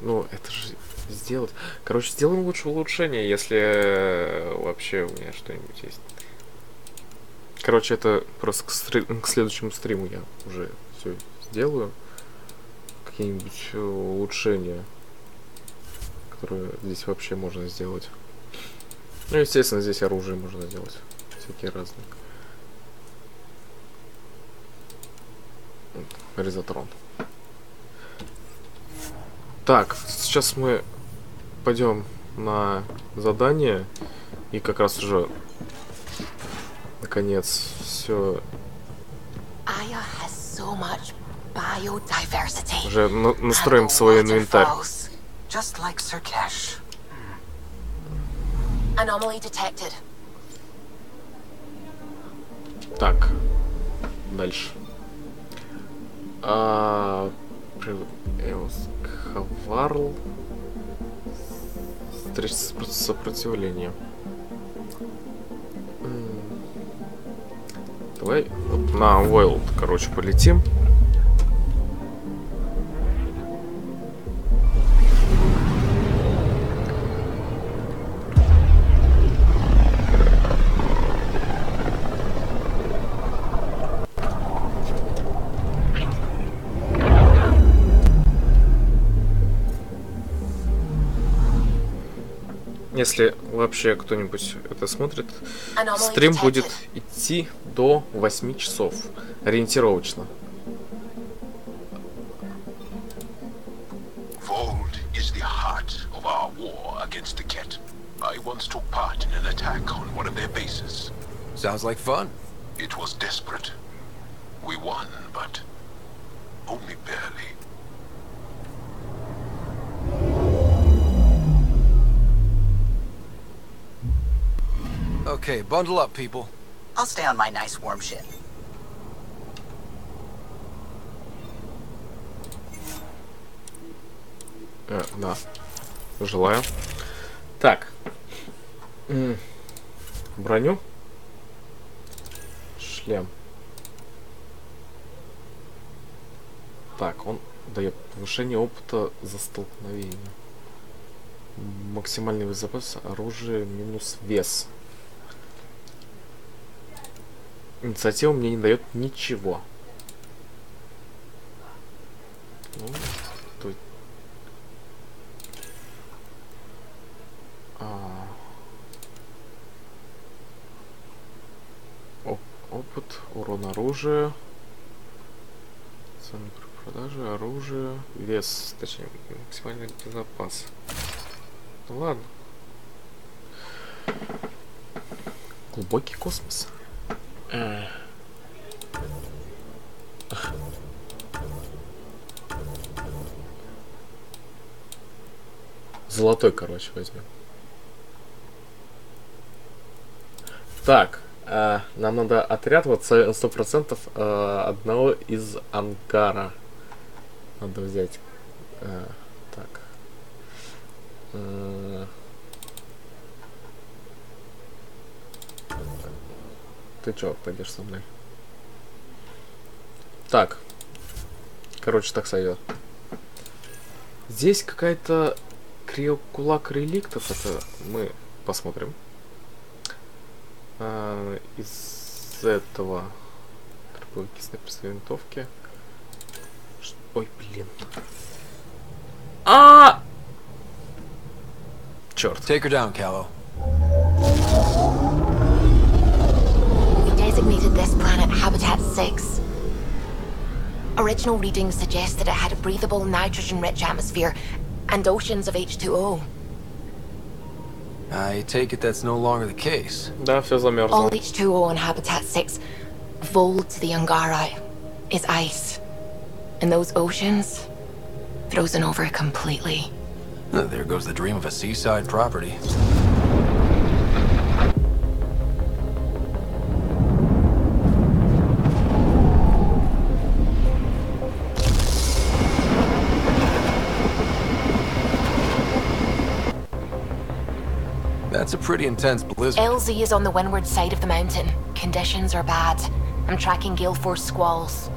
Ну это же сделать. Короче, сделаем лучше улучшение, если вообще у меня что-нибудь есть. Короче, это просто к следующему стриму я уже все сделаю. Какие-нибудь улучшения, которые здесь вообще можно сделать. Ну, естественно, здесь оружие можно сделать. Всякие разные. Резотрон. Так, сейчас мы пойдем на задание. И как раз уже наконец все. Уже настроим свой инвентарь. Так, дальше. Хаварл. встретить сопротивление. Давай вот на Wild, короче, полетим. Если вообще кто-нибудь это смотрит, стрим будет идти до 8 часов, ориентировочно. Vold is the heart of our war against the Ket. I once took part in an attack on one of their bases. Sounds like fun. It was desperate. We won, but only barely. Okay, bundle up, people. I'll stay on my nice warm ship. Да. Желаю. Так. Броню. Шлем. Так, он дает повышение опыта за столкновение. Максимальный запас оружия минус вес. Инициатива мне не дает ничего. Ну, опыт, урон оружия, цены при продаже, оружие, вес, точнее, максимальный запас. Ну ладно. Глубокий космос. Золотой, короче, возьмем. Так, нам надо отряд вот 100% одного из ангара. Надо взять. Так. Ты чё, пойдешь со мной? Так. Короче, так сойдет. Здесь какая-то кулак реликтов. Это мы посмотрим. Из этого дробовики, снайперской винтовки. Ой, блин. Черт. Take her down, Callow. Designated this planet Habitat 6. Original readings suggest that it had a breathable, nitrogen-rich atmosphere and oceans of H2O. I take it that's no longer the case. Да, все замерзло. All H2O on Habitat 6, Vold to the Angara, is ice. And those oceans, frozen over completely. There goes the dream of a seaside property. That's a pretty intense blizzard. LZ is on the windward side of the mountain. Conditions are bad. I'm tracking gale force squalls.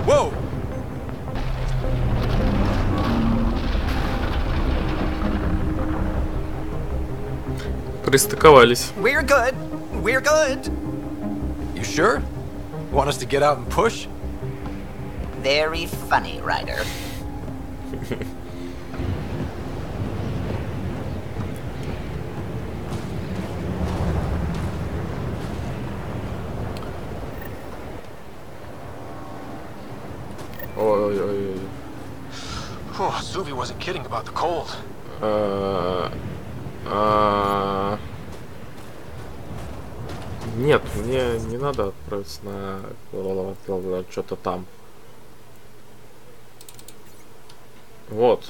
Whoa! Пристыковались. We're good. We're good. You sure? Want us to get out and push? Very funny, Ryder. Ой-ой-ой. Oh, Suvi wasn't kidding about the cold. Нет, мне не надо отправиться на что-то там. Вот.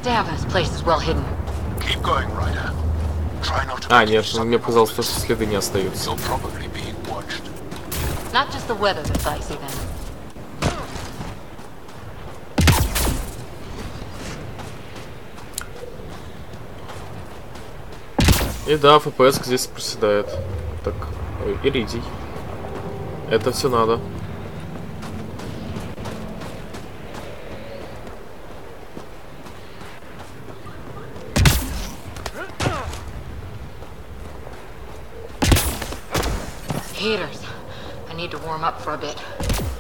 Damn, this place is well hidden. Keep going, Ryder. Try not to А, нет, мне показалось, что следы не остаются. You're probably being watched. Not just the weather that's icy then. И да, FPS здесь проседает. Так, ой, иридий. Это все надо. Heaters. I need to warm up for a bit.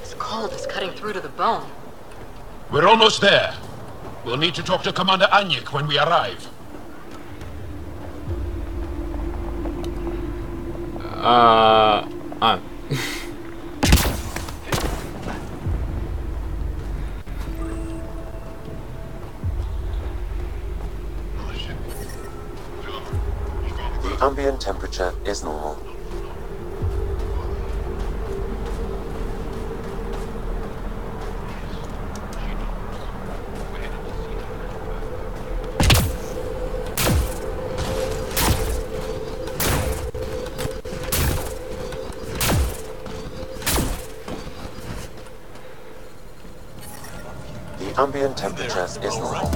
This cold is cutting through to the bone. We're almost there. We'll need to talk to Commander Anyik when we arrive. The ambient temperature is normal. The ambient temperature is normal.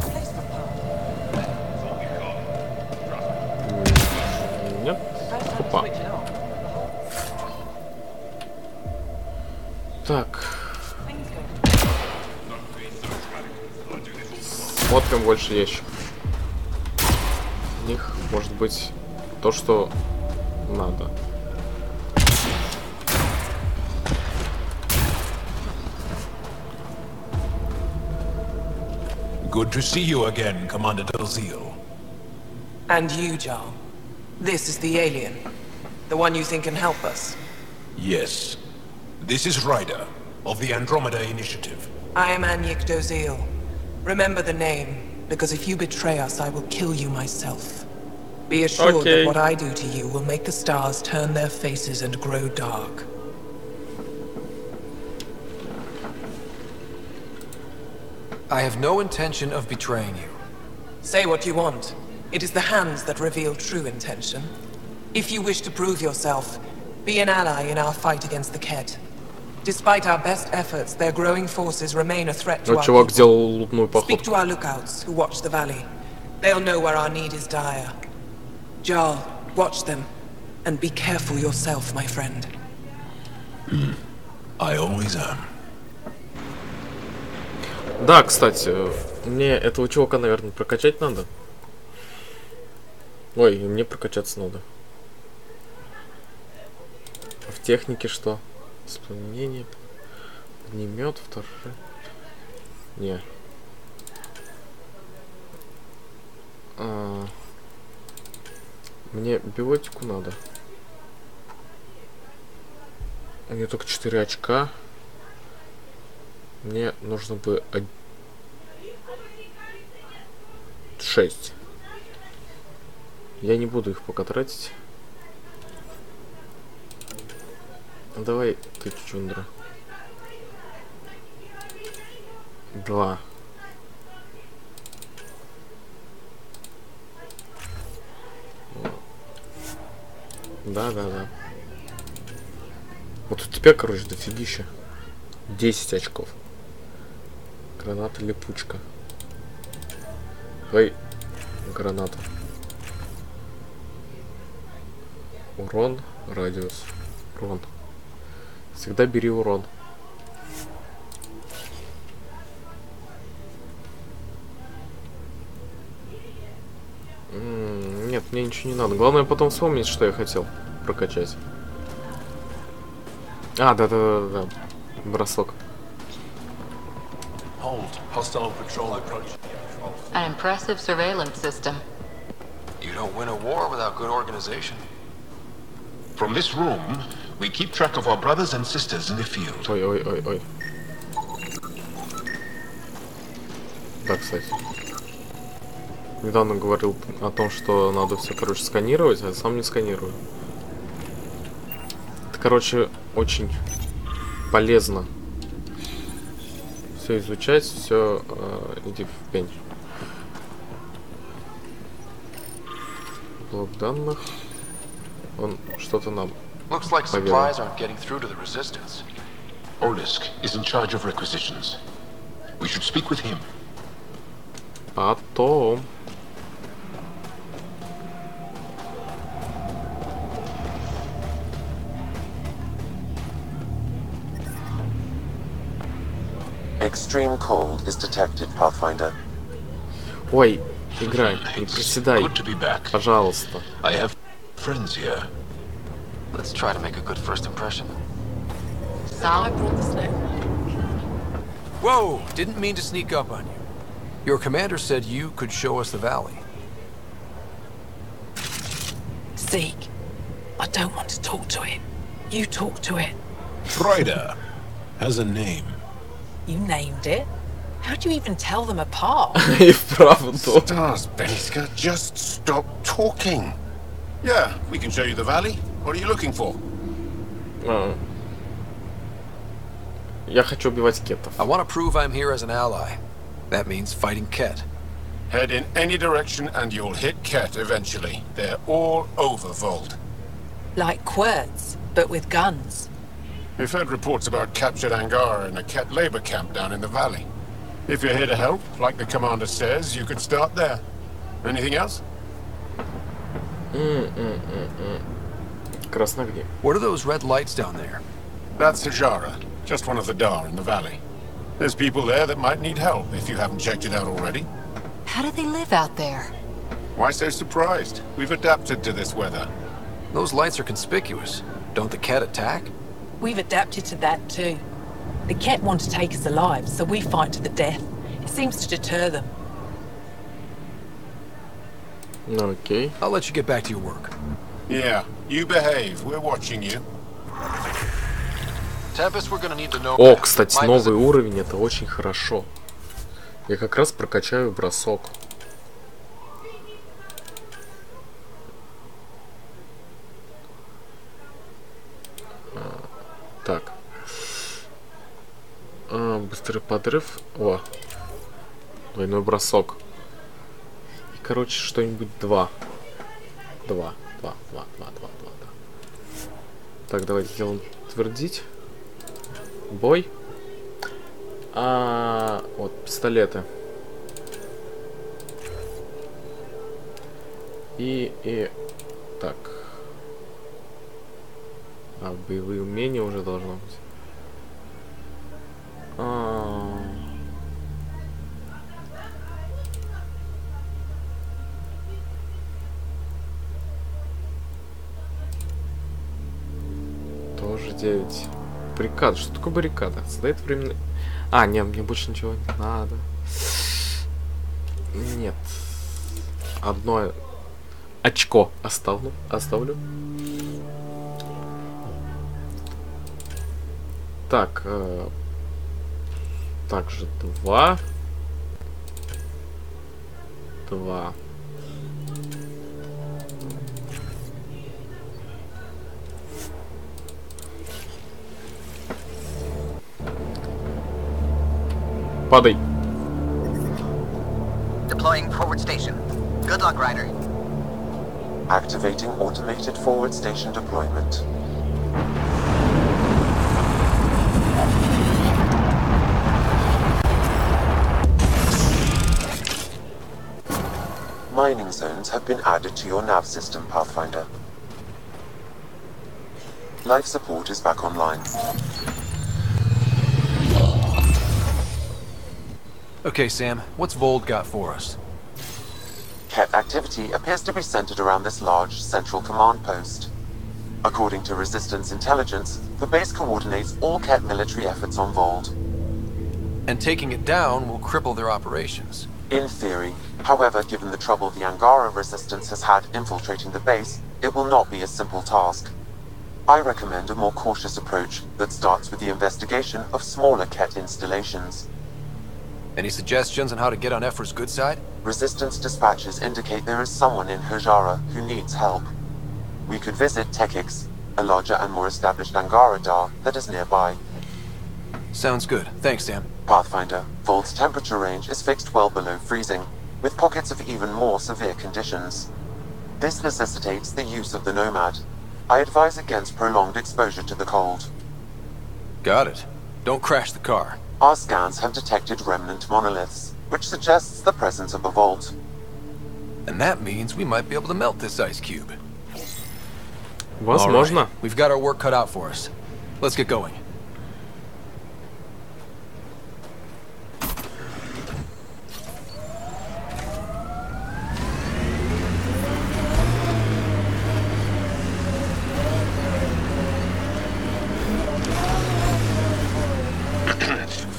Нет. Опа. Так. Смотрим больше ящиков. В них может быть то, что надо. Good to see you again, Commander Dalziel. And you, Jarl. This is the alien. The one you think can help us. Yes. This is Ryder, of the Andromeda Initiative. I am Anyik Dalziel. Remember the name, because if you betray us, I will kill you myself. Be assured that what I do to you will make the stars turn their faces and grow dark. I have no intention of betraying you. Say what you want. It is the hands that reveal true intention. If you wish to prove yourself, be an ally in our fight against the Kett. Despite our best efforts, their growing forces remain a threat to our чувак people. сделал лутную походку. Speak to our lookouts who watch the valley. They'll know where our need is dire. Jarl, watch them. And be careful yourself, my friend. I always am. Да, кстати, мне этого чувака, наверное, прокачать надо. Ой, мне прокачаться надо. А в технике что? Воспламенение, огнемет, второй. Не. Мне биотику надо. У меня только 4 очка. Мне нужно бы 6. Я не буду их пока тратить. Давай ты, чундра. 2. Да. Вот у тебя, короче, дофигища. 10 очков. Граната липучка. Ой, граната. Урон, радиус. Урон. Всегда бери урон. Нет, мне ничего не надо. Главное потом вспомнить, что я хотел прокачать. А, да. Бросок. Hold. Hostile patrol approach. An impressive surveillance system. You don't win a war without good organization. From this room, we keep track of our brothers and sisters in the field. Ой. Да, кстати. недавно говорил о том, что надо все, короче, сканировать, а сам не сканирую. Это, короче, очень полезно. Все изучать, все иди в пень. Блок данных. Он что-то нам Looks like поведал. supplies aren't getting through to the resistance. Olisk is in charge of requisitions. We should speak with him. Потом. Extreme cold is detected, Pathfinder. Ой, играй, не приседай. Good to be back. Пожалуйста. I have friends here. Let's try to make a good first impression. I brought the snow. Whoa! Didn't mean to sneak up on you. Your commander said you could show us the valley. Zeke, I don't want to talk to it. You talk to it. Ryder has a name. You named it? How do you even tell them apart? И вправду. Stars, Beniska, just stop talking. Yeah, we can show you the valley. What are you looking for? Я хочу убивать кетов. I want to prove I'm here as an ally. That means fighting Ket. Head in any direction and you'll hit Ket eventually. They're all over Vold. Like Quirts, but with guns. We've heard reports about captured Angara in a Ket labor camp down in the valley. If you're here to help, like the commander says, you could start there. Anything else? Красногни. What are those red lights down there? That's Hajara, just one of the Dar in the valley. There's people there that might need help if you haven't checked it out already. How do they live out there? Why so surprised? We've adapted to this weather. Those lights are conspicuous. Don't the Ket attack? We've adapted to that too. The Ket want to take us alive, so we fight to the death. It seems to deter them. Okay. I'll let you get back to your work. Yeah, you behave. We're watching you. Tempest, we're gonna need to know. О, кстати, новый уровень, это очень хорошо. Я как раз прокачаю бросок. Так. Быстрый подрыв. О. Двойной бросок. И, короче, что-нибудь 2. Так, давайте сделаем твердить. Бой. Вот, пистолеты. И так. Боевые умения уже должно быть. Тоже 9. Баррикада. Что такое баррикада? Создает временный... не, мне больше ничего не надо. Нет. Одно очко оставлю. Так. Также 2. Падай. Deploying forward station. Good luck, Ryder. Activating automated forward station deployment. Mining zones have been added to your nav system, Pathfinder. Life support is back online. Okay, Sam, what's Vold got for us? Ket activity appears to be centered around this large central command post. According to Resistance intelligence, the base coordinates all Ket military efforts on Vold. And taking it down will cripple their operations. In theory. However, given the trouble the Angara Resistance has had infiltrating the base, it will not be a simple task. I recommend a more cautious approach that starts with the investigation of smaller Ket installations. Any suggestions on how to get on Ephra's good side? Resistance dispatches indicate there is someone in Hajara who needs help. We could visit Tekix, a larger and more established Angara Dar that is nearby. Sounds good. Thanks, Sam. Pathfinder, Vault's temperature range is fixed well below freezing, with pockets of even more severe conditions. This necessitates the use of the Nomad. I advise against prolonged exposure to the cold. Got it. Don't crash the car. Our scans have detected remnant monoliths, which suggests the presence of a vault. And that means we might be able to melt this ice cube. Возможно. All right. We've got our work cut out for us. Let's get going.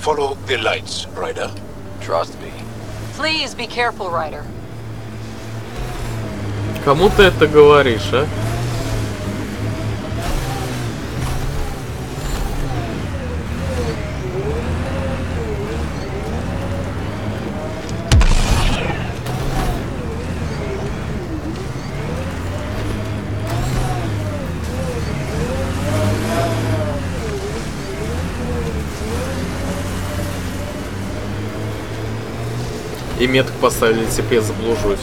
Follow the lights, Ryder. Trust me. Please be careful, Ryder. Кому ты это говоришь, а? И метку поставили, теперь заблужусь.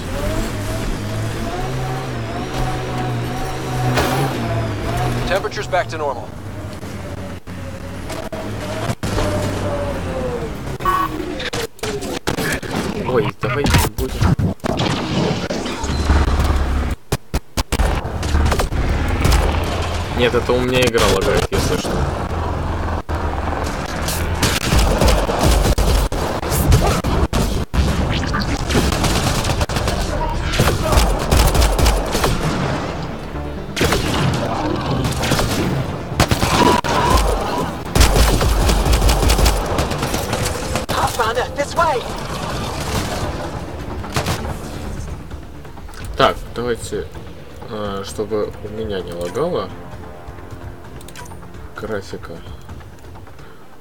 Temperature's back to normal. Ой, давай не будем. Нет, это у меня игра лагает, если что. Так, давайте, чтобы у меня не лагало, графика,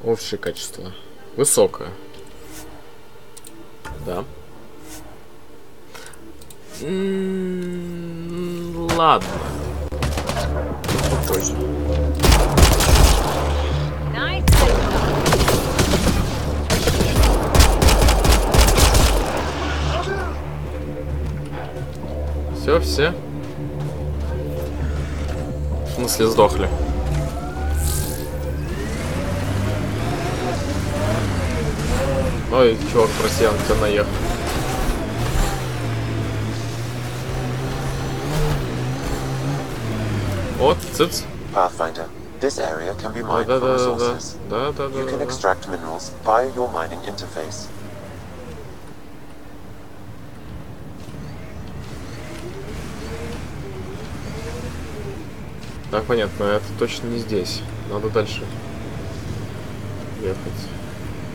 общее качество, высокое, да. Ладно, попозже. Все. В смысле, сдохли. Ой, чувак, прости, он тебя наехал. Вот, цыц. Pathfinder, this area can be mined for resources. You can extract minerals via your mining interface. Так, понятно, это точно не здесь. Надо дальше ехать.